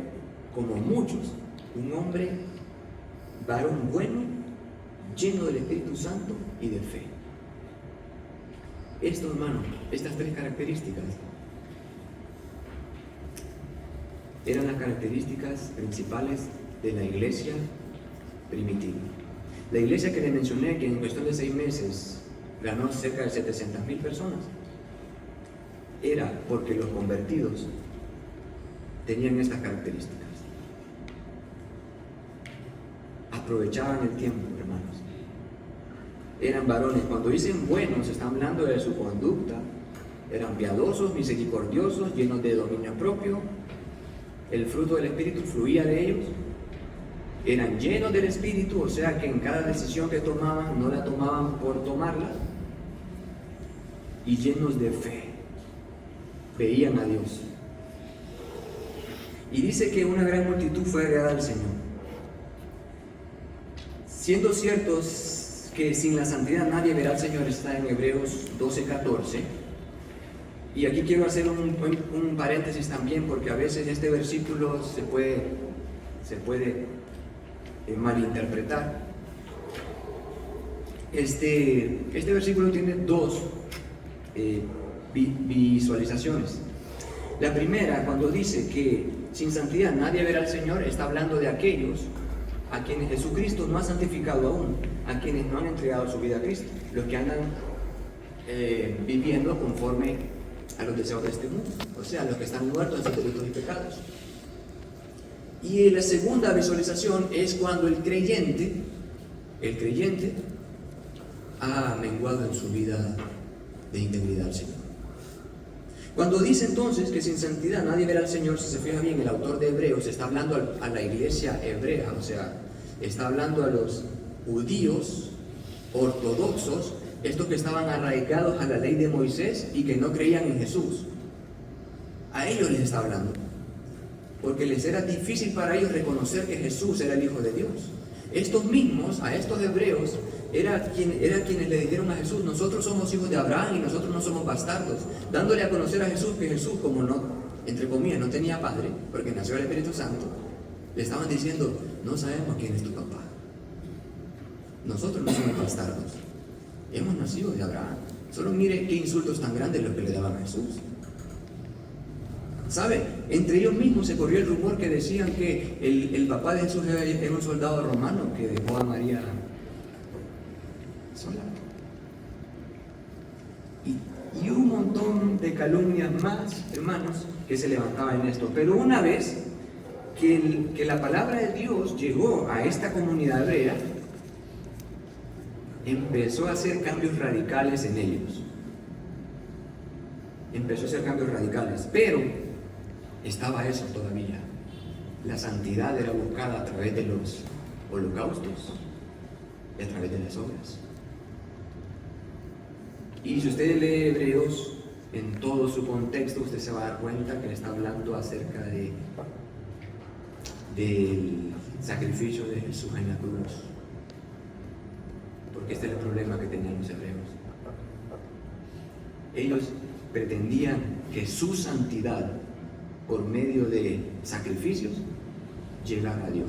como muchos, un hombre, varón bueno, lleno del Espíritu Santo y de fe. Esto, hermano, estas tres características eran las características principales de la iglesia primitiva. La iglesia que le mencioné, que en cuestión de 6 meses ganó cerca de 700,000 personas, era porque los convertidos tenían estas características. Aprovechaban el tiempo, hermanos. Eran varones. Cuando dicen buenos, están hablando de su conducta. Eran piadosos, misericordiosos, llenos de dominio propio. El fruto del Espíritu fluía de ellos. Eran llenos del Espíritu, o sea que en cada decisión que tomaban, no la tomaban por tomarla. Y llenos de fe. Veían a Dios. Y dice que una gran multitud fue agregada al Señor. Siendo ciertos que sin la santidad nadie verá al Señor, está en Hebreos 12:14. Y aquí quiero hacer un paréntesis también, porque a veces este versículo se puede malinterpretar. Este versículo tiene dos visualizaciones. La primera, cuando dice que sin santidad nadie verá al Señor, está hablando de aquellos a quienes Jesucristo no ha santificado aún, a quienes no han entregado su vida a Cristo, los que andan viviendo conforme a los deseos de este mundo, o sea, los que están muertos en sus delitos y pecados. Y la segunda visualización es cuando el creyente ha menguado en su vida de integridad al Señor. Cuando dice entonces que sin santidad nadie verá al Señor, si se fija bien, el autor de Hebreos está hablando a la iglesia hebrea, o sea, está hablando a los judíos ortodoxos, estos que estaban arraigados a la ley de Moisés y que no creían en Jesús. A ellos les está hablando, porque les era difícil para ellos reconocer que Jesús era el Hijo de Dios. Estos mismos, a estos hebreos, era quienes le dijeron a Jesús: nosotros somos hijos de Abraham y nosotros no somos bastardos, dándole a conocer a Jesús que Jesús, como no, entre comillas, no tenía padre, porque nació el Espíritu Santo, le estaban diciendo: no sabemos quién es tu papá, nosotros no somos bastardos, hemos nacido de Abraham. Solo mire qué insultos tan grandes los que le daban a Jesús. ¿Sabe? Entre ellos mismos se corrió el rumor que decían que el papá de Jesús era un soldado romano que dejó a María sola. Y un montón de calumnias más, hermanos, que se levantaban en esto. Pero una vez que la palabra de Dios llegó a esta comunidad hebrea, empezó a hacer cambios radicales en ellos. Empezó a hacer cambios radicales, pero estaba eso todavía. La santidad era buscada a través de los holocaustos y a través de las obras. Y si usted lee Hebreos en todo su contexto, usted se va a dar cuenta que le está hablando acerca del sacrificio de Jesús en la cruz. Porque este es el problema que tenían los hebreos. Ellos pretendían que su santidad, por medio de sacrificios, llegara a Dios.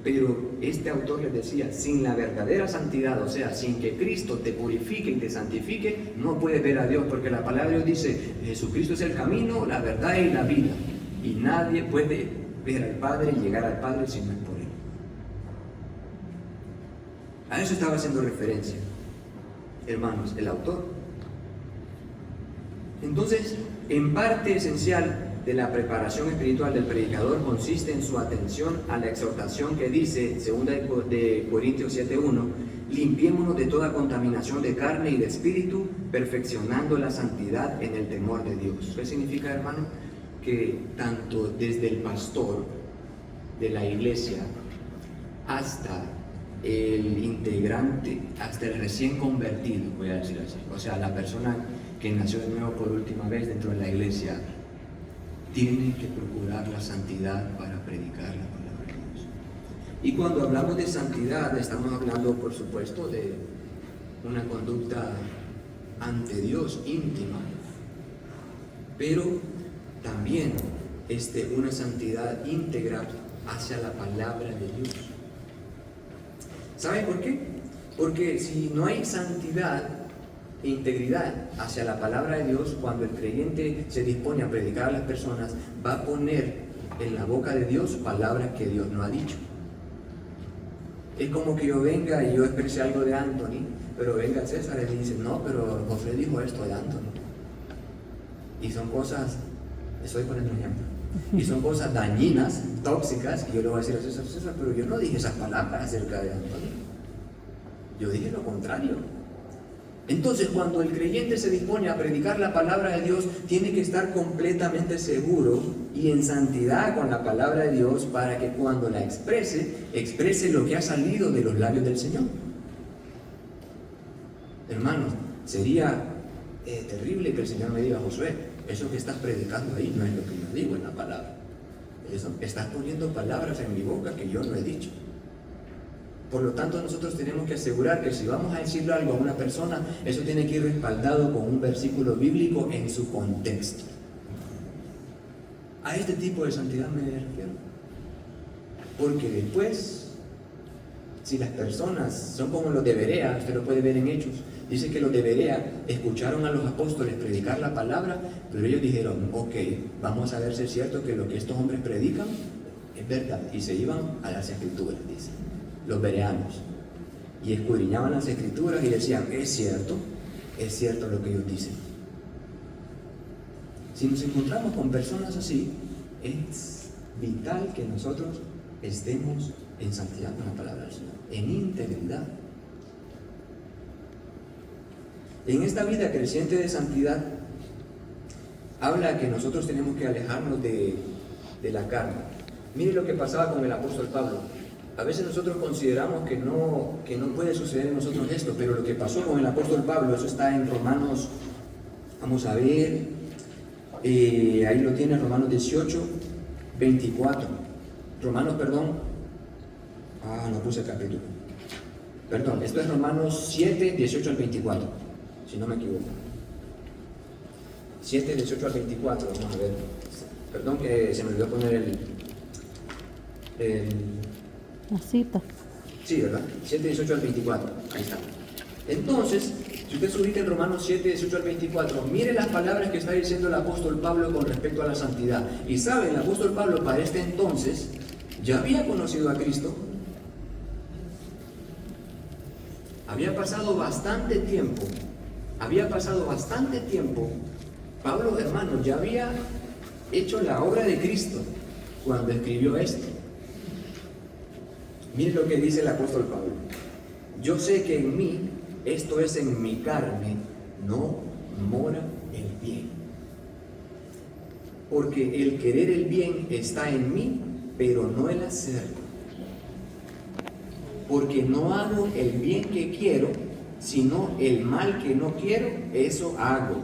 Pero este autor les decía: sin la verdadera santidad, o sea, sin que Cristo te purifique y te santifique, no puedes ver a Dios, porque la palabra de Dios dice: Jesucristo es el camino, la verdad y la vida, y nadie puede ver al Padre y llegar al Padre si no es por Él. A eso estaba haciendo referencia, hermanos, el autor. Entonces, en parte esencial de la preparación espiritual del predicador consiste en su atención a la exhortación que dice, 2 de Corintios 7:1, limpiémonos de toda contaminación de carne y de espíritu, perfeccionando la santidad en el temor de Dios. ¿Qué significa, hermano? Que tanto desde el pastor de la iglesia hasta el integrante, hasta el recién convertido, voy a decir así, o sea, la persona que nació de nuevo por última vez dentro de la iglesia, tiene que procurar la santidad para predicar la palabra de Dios. Y cuando hablamos de santidad, estamos hablando, por supuesto, de una conducta ante Dios íntima, pero también una santidad íntegra hacia la palabra de Dios. ¿Sabe por qué? Porque si no hay santidad e integridad hacia la palabra de Dios, cuando el creyente se dispone a predicar a las personas, va a poner en la boca de Dios palabras que Dios no ha dicho. Es como que yo venga y yo exprese algo de Anthony, pero venga César y dice: no, pero José dijo esto de Anthony. Y son cosas, estoy poniendo un ejemplo, y son cosas dañinas, tóxicas, y yo le voy a decir a César, pero yo no dije esas palabras acerca de Anthony, yo dije lo contrario. Entonces, cuando el creyente se dispone a predicar la palabra de Dios, tiene que estar completamente seguro y en santidad con la palabra de Dios, para que cuando la exprese lo que ha salido de los labios del Señor. Hermanos, sería terrible que el Señor me diga: Josué, eso que estás predicando ahí no es lo que yo digo en la palabra. Estás poniendo palabras en mi boca que yo no he dicho. Por lo tanto, nosotros tenemos que asegurar que si vamos a decirle algo a una persona, eso tiene que ir respaldado con un versículo bíblico en su contexto. A este tipo de santidad me refiero. Porque después, si las personas son como los de Berea, usted lo puede ver en Hechos, Dice que los de Berea escucharon a los apóstoles predicar la palabra, pero ellos dijeron, ok, vamos a ver si es cierto que lo que estos hombres predican es verdad. Y se iban a las escrituras, dice, los bereanos. Y escudriñaban las escrituras y decían, es cierto lo que ellos dicen. Si nos encontramos con personas así, es vital que nosotros estemos en santidad con la palabra del Señor, en integridad. En esta vida creciente de santidad, habla que nosotros tenemos que alejarnos de la carne. Mire lo que pasaba con el apóstol Pablo. A veces nosotros consideramos que no puede suceder en nosotros esto, pero lo que pasó con el apóstol Pablo, eso está en Romanos, vamos a ver, ahí lo tiene, Romanos 18, 24. No puse el capítulo. Perdón, esto es Romanos 7, 18 al 24, si no me equivoco. 7, 18 al 24, vamos a ver. Perdón que se me olvidó poner la cita. Sí, ¿verdad? 7, 18 al 24, ahí está. Entonces, si usted se ubica en Romanos 7, 18 al 24, mire las palabras que está diciendo el apóstol Pablo con respecto a la santidad. Y sabe, el apóstol Pablo para este entonces ya había conocido a Cristo. Había pasado bastante tiempo. Pablo, hermano, ya había hecho la obra de Cristo cuando escribió esto. Mire lo que dice el apóstol Pablo. Yo sé que en mí, esto es en mi carne, no mora el bien. Porque el querer el bien está en mí, pero no el hacerlo. Porque no hago el bien que quiero, sino el mal que no quiero, eso hago.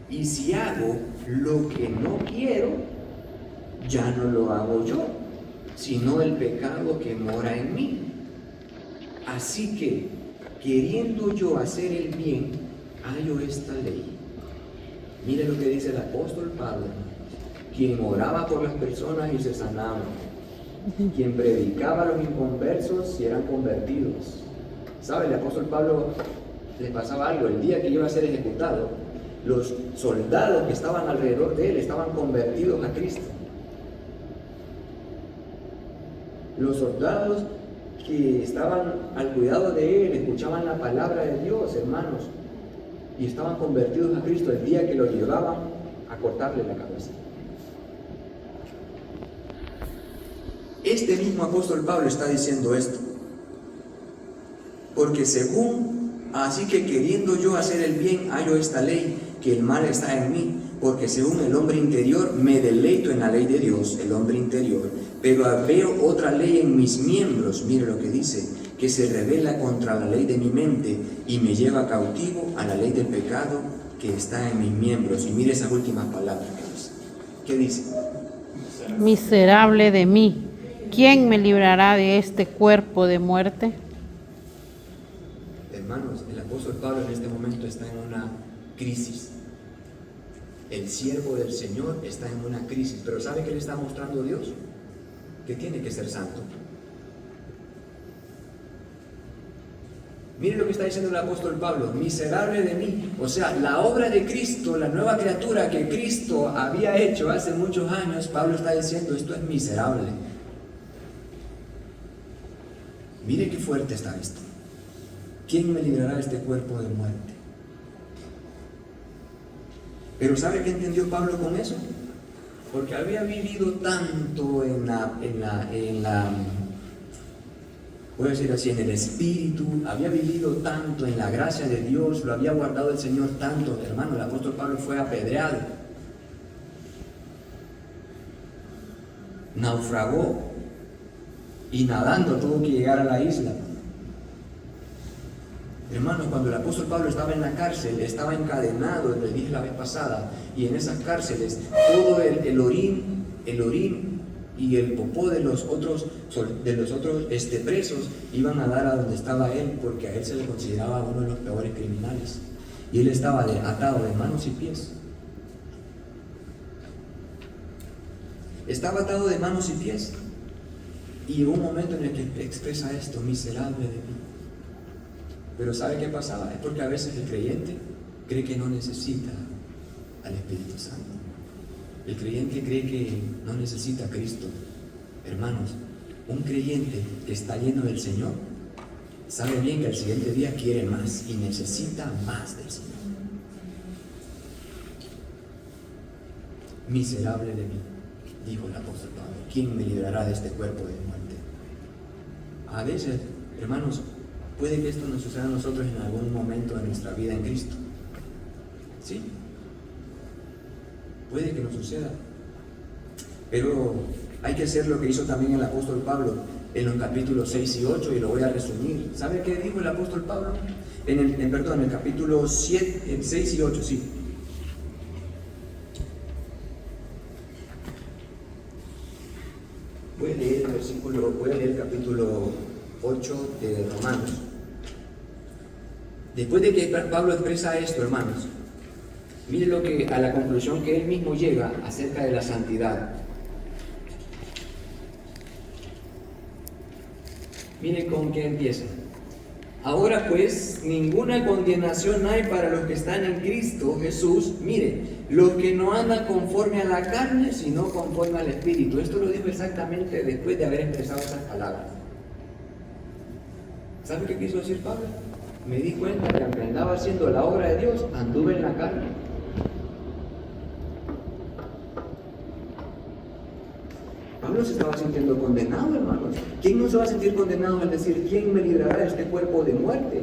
Y si hago lo que no quiero, ya no lo hago yo, sino el pecado que mora en mí. Así que, queriendo yo hacer el bien, hallo esta ley. Mire lo que dice el apóstol Pablo, quien oraba por las personas y se sanaban, quien predicaba a los inconversos y eran convertidos. ¿Sabe? El apóstol Pablo le pasaba algo. El día que iba a ser ejecutado, los soldados que estaban alrededor de él estaban convertidos a Cristo. Los soldados que estaban al cuidado de él escuchaban la palabra de Dios, hermanos, y estaban convertidos a Cristo el día que lo llevaban a cortarle la cabeza. Este mismo apóstol Pablo está diciendo esto, porque así que queriendo yo hacer el bien, hallo esta ley, que el mal está en mí, porque según el hombre interior me deleito en la ley de Dios, el hombre interior, pero veo otra ley en mis miembros, mire lo que dice, que se revela contra la ley de mi mente y me lleva cautivo a la ley del pecado que está en mis miembros. Y mire esas últimas palabras que dice. ¿Qué dice? Miserable de mí, ¿quién me librará de este cuerpo de muerte? Hermanos, el apóstol Pablo en este momento está en una crisis. El siervo del Señor está en una crisis, pero ¿sabe qué le está mostrando Dios? Que tiene que ser santo. Miren lo que está diciendo el apóstol Pablo, miserable de mí. O sea, la obra de Cristo, la nueva criatura que Cristo había hecho hace muchos años, Pablo está diciendo, esto es miserable. Mire qué fuerte está esto. ¿Quién me librará de este cuerpo de muerte? Pero ¿sabe qué entendió Pablo con eso? Porque había vivido tanto en la voy a decir así, en el Espíritu, había vivido tanto en la gracia de Dios, lo había guardado el Señor tanto, hermano. El apóstol Pablo fue apedreado, naufragó y nadando tuvo que llegar a la isla. Hermanos, cuando el apóstol Pablo estaba en la cárcel, estaba encadenado, les dije la vez pasada, y en esas cárceles todo el orín y el popó de los otros presos iban a dar a donde estaba él, porque a él se le consideraba uno de los peores criminales, y él estaba atado de manos y pies. Estaba atado de manos y pies, y llegó un momento en el que expresa esto, miserable de mí. Pero ¿sabe qué pasaba? Es porque a veces el creyente cree que no necesita al Espíritu Santo. El creyente cree que no necesita a Cristo. Hermanos, un creyente que está lleno del Señor sabe bien que al siguiente día quiere más y necesita más del Señor. Miserable de mí, dijo el apóstol Pablo, ¿quién me librará de este cuerpo de muerte? A veces, hermanos, puede que esto nos suceda a nosotros en algún momento de nuestra vida en Cristo. ¿Sí? Puede que nos suceda. Pero hay que hacer lo que hizo también el apóstol Pablo en los capítulos 6 y 8, y lo voy a resumir. ¿Sabe qué dijo el apóstol Pablo? En el capítulo 6 y 8, sí. Voy a leer el capítulo 8 de Romanos. Después de que Pablo expresa esto, hermanos, mire a la conclusión que él mismo llega acerca de la santidad. Mire con qué empieza. Ahora pues, ninguna condenación hay para los que están en Cristo Jesús. Mire, los que no andan conforme a la carne, sino conforme al Espíritu. Esto lo dijo exactamente después de haber expresado esas palabras. ¿Sabe qué quiso decir Pablo? Me di cuenta que aunque andaba haciendo la obra de Dios, anduve en la carne. Pablo se estaba sintiendo condenado, hermanos. ¿Quién no se va a sentir condenado al decir, ¿quién me librará de este cuerpo de muerte?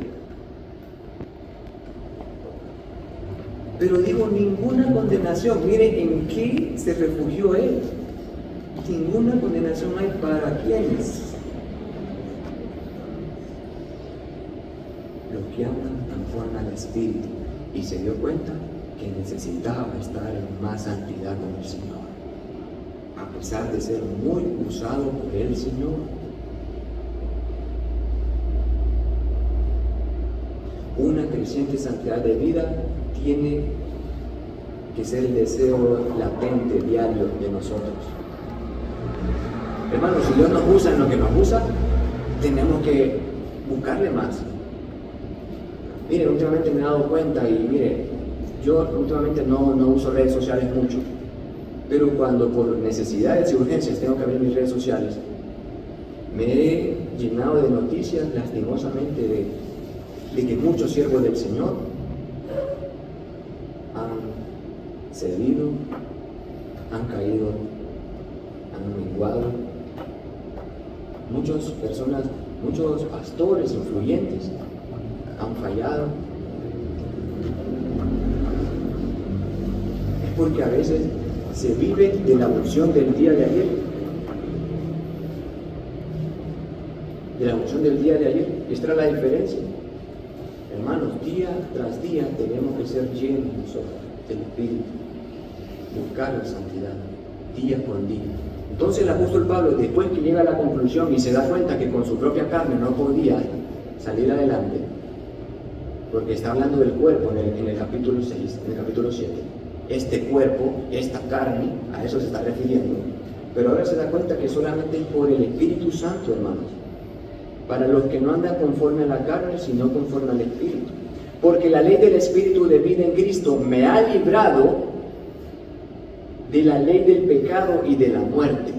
Pero digo, ninguna condenación. Mire en qué se refugió él. Ninguna condenación hay para quienes. Los que andan conforme al Espíritu. Y se dio cuenta que necesitaba estar en más santidad con el Señor. A pesar de ser muy usado por el Señor. Una creciente santidad de vida tiene que ser el deseo latente, diario de nosotros. Hermanos, si Dios nos usa en lo que nos usa, tenemos que buscarle más. Mire, últimamente me he dado cuenta y mire, yo últimamente no uso redes sociales mucho. Pero cuando por necesidades y urgencias tengo que abrir mis redes sociales, me he llenado de noticias lastimosamente de que muchos siervos del Señor han cedido, han caído, han menguado. Muchas personas, muchos pastores influyentes han fallado. Es porque a veces se vive de la unción del día de ayer. De la unción del día de ayer. Esta es la diferencia. Hermanos, día tras día tenemos que ser llenos nosotros del Espíritu. Buscar la santidad, día con día. Entonces el apóstol Pablo, después que llega a la conclusión y se da cuenta que con su propia carne no podía salir adelante, porque está hablando del cuerpo en el capítulo 6, en el capítulo 7. Este cuerpo, esta carne, a eso se está refiriendo. Pero ahora se da cuenta que solamente es por el Espíritu Santo, hermanos. Para los que no andan conforme a la carne, sino conforme al Espíritu. Porque la ley del Espíritu de vida en Cristo me ha librado de la ley del pecado y de la muerte.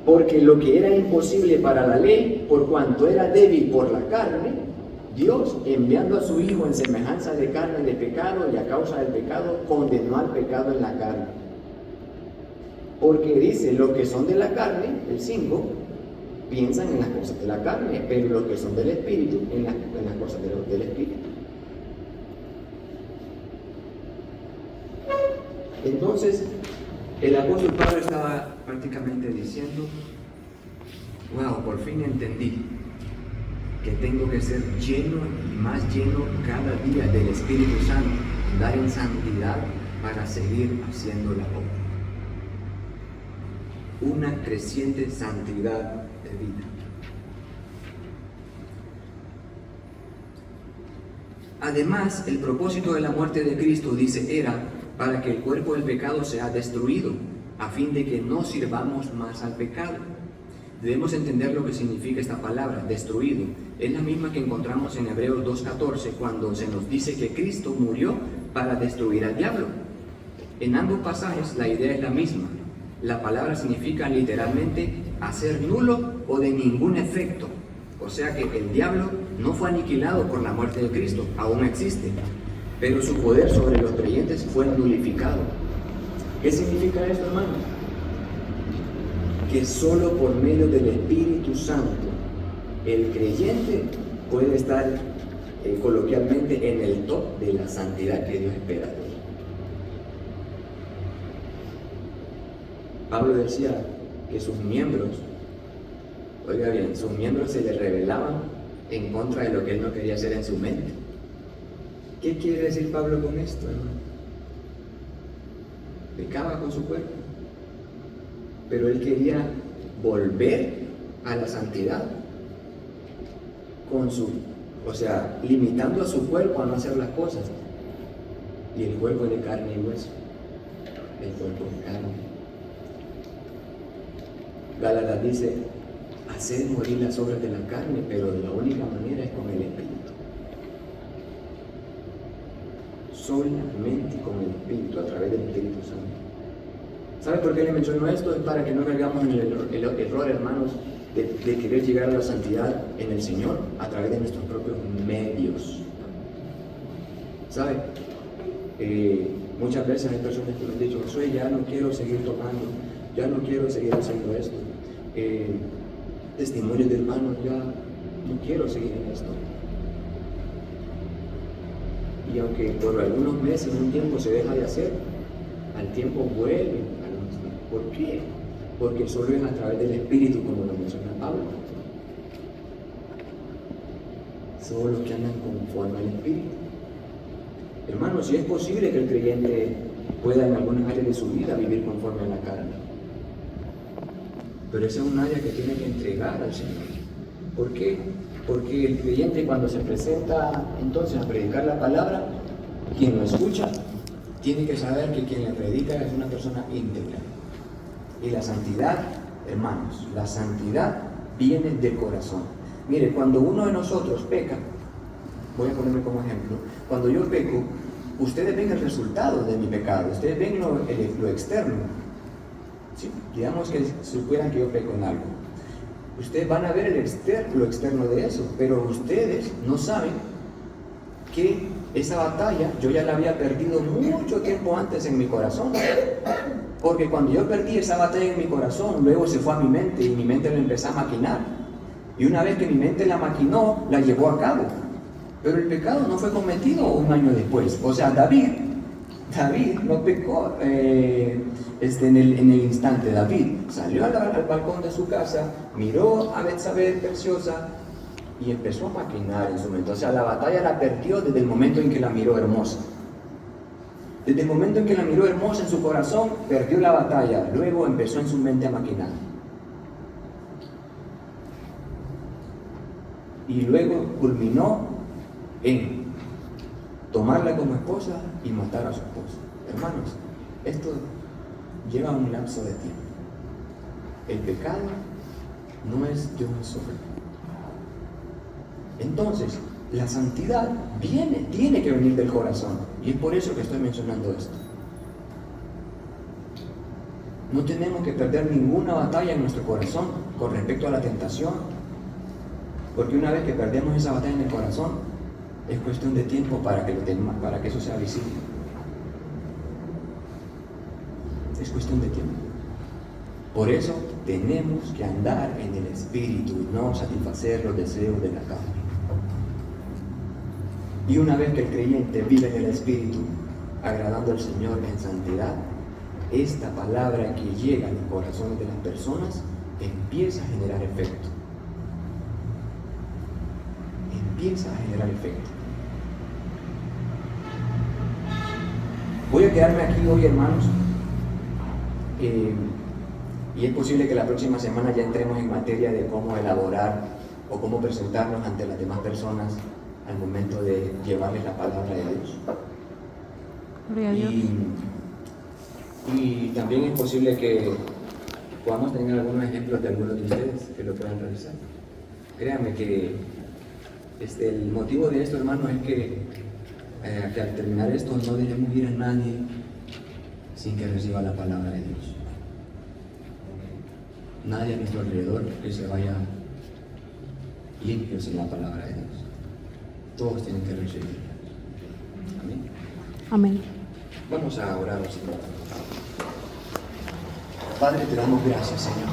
Porque lo que era imposible para la ley, por cuanto era débil por la carne, Dios, enviando a su Hijo en semejanza de carne de pecado y a causa del pecado, condenó al pecado en la carne. Porque dice, los que son de la carne, el 5, piensan en las cosas de la carne, pero los que son del Espíritu, en las cosas del Espíritu. Entonces, el apóstol Pablo estaba prácticamente diciendo, wow, por fin entendí que tengo que ser lleno y más lleno cada día del Espíritu Santo, andar en santidad para seguir haciendo la obra. Una creciente santidad de vida. Además, el propósito de la muerte de Cristo, dice, era para que el cuerpo del pecado sea destruido, a fin de que no sirvamos más al pecado. Debemos entender lo que significa esta palabra, destruido. Es la misma que encontramos en Hebreos 2:14, cuando se nos dice que Cristo murió para destruir al diablo. En ambos pasajes la idea es la misma. La palabra significa literalmente hacer nulo o de ningún efecto. O sea que el diablo no fue aniquilado por la muerte de Cristo, aún existe, pero su poder sobre los creyentes fue nulificado. ¿Qué significa esto, hermanos? Que solo por medio del Espíritu Santo el creyente puede estar coloquialmente en el top de la santidad que Dios espera de él. Pablo decía que sus miembros, oiga bien, sus miembros se le rebelaban en contra de lo que él no quería hacer en su mente. ¿Qué quiere decir Pablo con esto, hermano? Pecaba con su cuerpo, pero él quería volver a la santidad con su, limitando a su cuerpo a no hacer las cosas. Y el cuerpo es de carne y hueso. El cuerpo es carne. Gálatas dice, hacer morir las obras de la carne, pero de la única manera es con el Espíritu. Solamente con el Espíritu, a través del Espíritu Santo. ¿Sabe por qué le menciono esto? Es para que no caigamos en el error, hermanos, de querer llegar a la santidad en el Señor a través de nuestros propios medios. ¿Sabe? Muchas veces hay personas que me han dicho, Josué, ya no quiero seguir tomando, ya no quiero seguir haciendo esto. Testimonios de hermanos, ya no quiero seguir en esto. Y aunque por algunos meses, un tiempo se deja de hacer, al tiempo vuelve a lo mismo. ¿Por qué? Porque solo es a través del Espíritu, como lo menciona Pablo. Solo los que andan conforme al Espíritu. Hermanos, si es posible que el creyente pueda en algunas áreas de su vida vivir conforme a la carne. Pero esa es un área que tiene que entregar al Señor. ¿Por qué? Porque el creyente cuando se presenta entonces a predicar la palabra, quien lo escucha tiene que saber que quien le predica es una persona íntegra. Y la santidad, hermanos, la santidad viene del corazón. Mire, cuando uno de nosotros peca, voy a ponerme como ejemplo, cuando yo peco, ustedes ven el resultado de mi pecado, ustedes ven lo externo. ¿Sí? Digamos que supieran que yo peco en algo. Ustedes van a ver lo externo de eso, pero ustedes no saben que esa batalla yo ya la había perdido mucho tiempo antes en mi corazón. Porque cuando yo perdí esa batalla en mi corazón, luego se fue a mi mente y mi mente lo empezó a maquinar. Y una vez que mi mente la maquinó, la llevó a cabo. Pero el pecado no fue cometido un año después. O sea, David no pecó en el instante. David salió al balcón de su casa, miró a Betsabé preciosa y empezó a maquinar en su mente. O sea, la batalla la perdió desde el momento en que la miró hermosa. Desde el momento en que la miró hermosa en su corazón, perdió la batalla. Luego empezó en su mente a maquinar. Y luego culminó en tomarla como esposa y matar a su esposa. Hermanos, esto lleva un lapso de tiempo. El pecado no es de un solo. Entonces, la santidad tiene que venir del corazón. Y es por eso que estoy mencionando esto. No tenemos que perder ninguna batalla en nuestro corazón con respecto a la tentación. Porque una vez que perdemos esa batalla en el corazón, es cuestión de tiempo para que eso sea visible. Es cuestión de tiempo. Por eso tenemos que andar en el Espíritu y no satisfacer los deseos de la carne. Y una vez que el creyente vive en el Espíritu, agradando al Señor en santidad, esta palabra que llega a los corazones de las personas empieza a generar efecto. Empieza a generar efecto. Voy a quedarme aquí hoy, hermanos, y es posible que la próxima semana ya entremos en materia de cómo elaborar o cómo presentarnos ante las demás personas al momento de llevarles la palabra de Dios. Gloria a Dios. Y también es posible que podamos tener algunos ejemplos de algunos de ustedes que lo puedan realizar. Créanme que el motivo de esto, hermano, es que al terminar esto no dejemos ir a nadie sin que reciba la palabra de Dios. Nadie a nuestro alrededor que se vaya limpio sin la palabra de Dios. Todos tienen que recibirla. Amén. Amén. Vamos a orar al Señor. Padre, te damos gracias, Señor.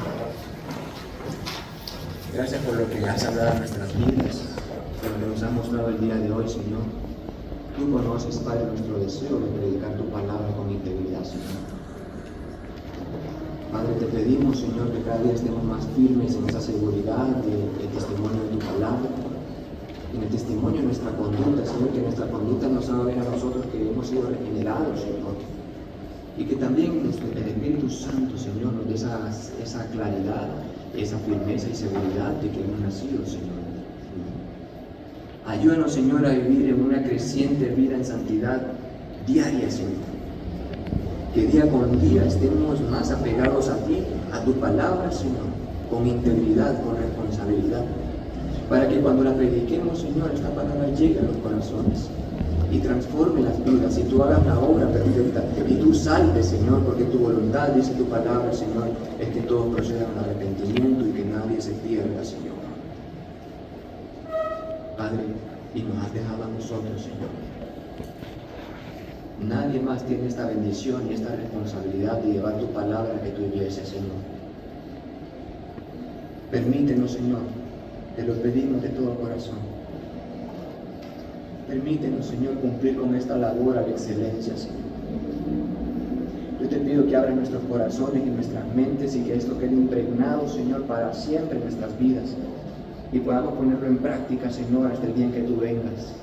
Gracias por lo que has hablado en nuestras vidas, por lo que nos has mostrado el día de hoy, Señor. Tú conoces, Padre, nuestro deseo de predicar tu palabra con integridad, Señor. Padre, te pedimos, Señor, que cada día estemos más firmes en esa seguridad del testimonio de tu palabra, en el testimonio de nuestra conducta, Señor, que nuestra conducta nos haga ver a nosotros que hemos sido regenerados, Señor. Y que también el Espíritu Santo, Señor, nos dé esa claridad, esa firmeza y seguridad de que hemos nacido, Señor. Ayúdanos, Señor, a vivir en una creciente vida en santidad diaria, Señor. Que día con día estemos más apegados a ti, a tu palabra, Señor, con integridad, con responsabilidad. Para que cuando la prediquemos, Señor, esta palabra llegue a los corazones y transforme las vidas, y tú hagas la obra perfecta, y tú salves, Señor, porque tu voluntad, dice tu palabra, Señor, es que todos procedan al arrepentimiento y que nadie se pierda, Señor. Padre, y nos has dejado a nosotros, Señor. Nadie más tiene esta bendición y esta responsabilidad de llevar tu palabra que tu iglesia, Señor. Permítenos, Señor, te lo pedimos de todo corazón. Permítenos, Señor, cumplir con esta labor a la excelencia, Señor. Yo te pido que abras nuestros corazones y nuestras mentes y que esto quede impregnado, Señor, para siempre en nuestras vidas y podamos ponerlo en práctica, Señor, hasta el día en que tú vengas.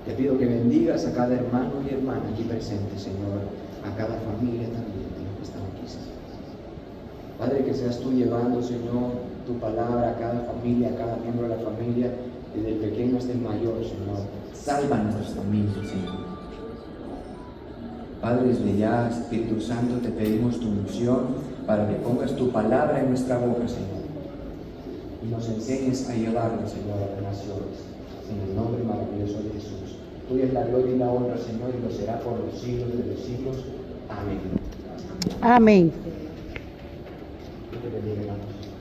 Te pido que bendigas a cada hermano y hermana aquí presente, Señor, a cada familia también de los que están aquí, Señor. Padre, que seas tú llevando, Señor, tu palabra a cada familia, a cada miembro de la familia, desde el pequeño hasta el mayor, Señor. Salva nuestros caminos, Señor. Padre, desde ya, Espíritu Santo, te pedimos tu unción para que pongas tu palabra en nuestra boca, Señor, y nos enseñes a llevarla, Señor, a las naciones. En el nombre maravilloso de Jesús. Tuya es la gloria y la honra, Señor, y lo será por los siglos de los siglos. Amén. Amén. Que te bendiga, hermanos.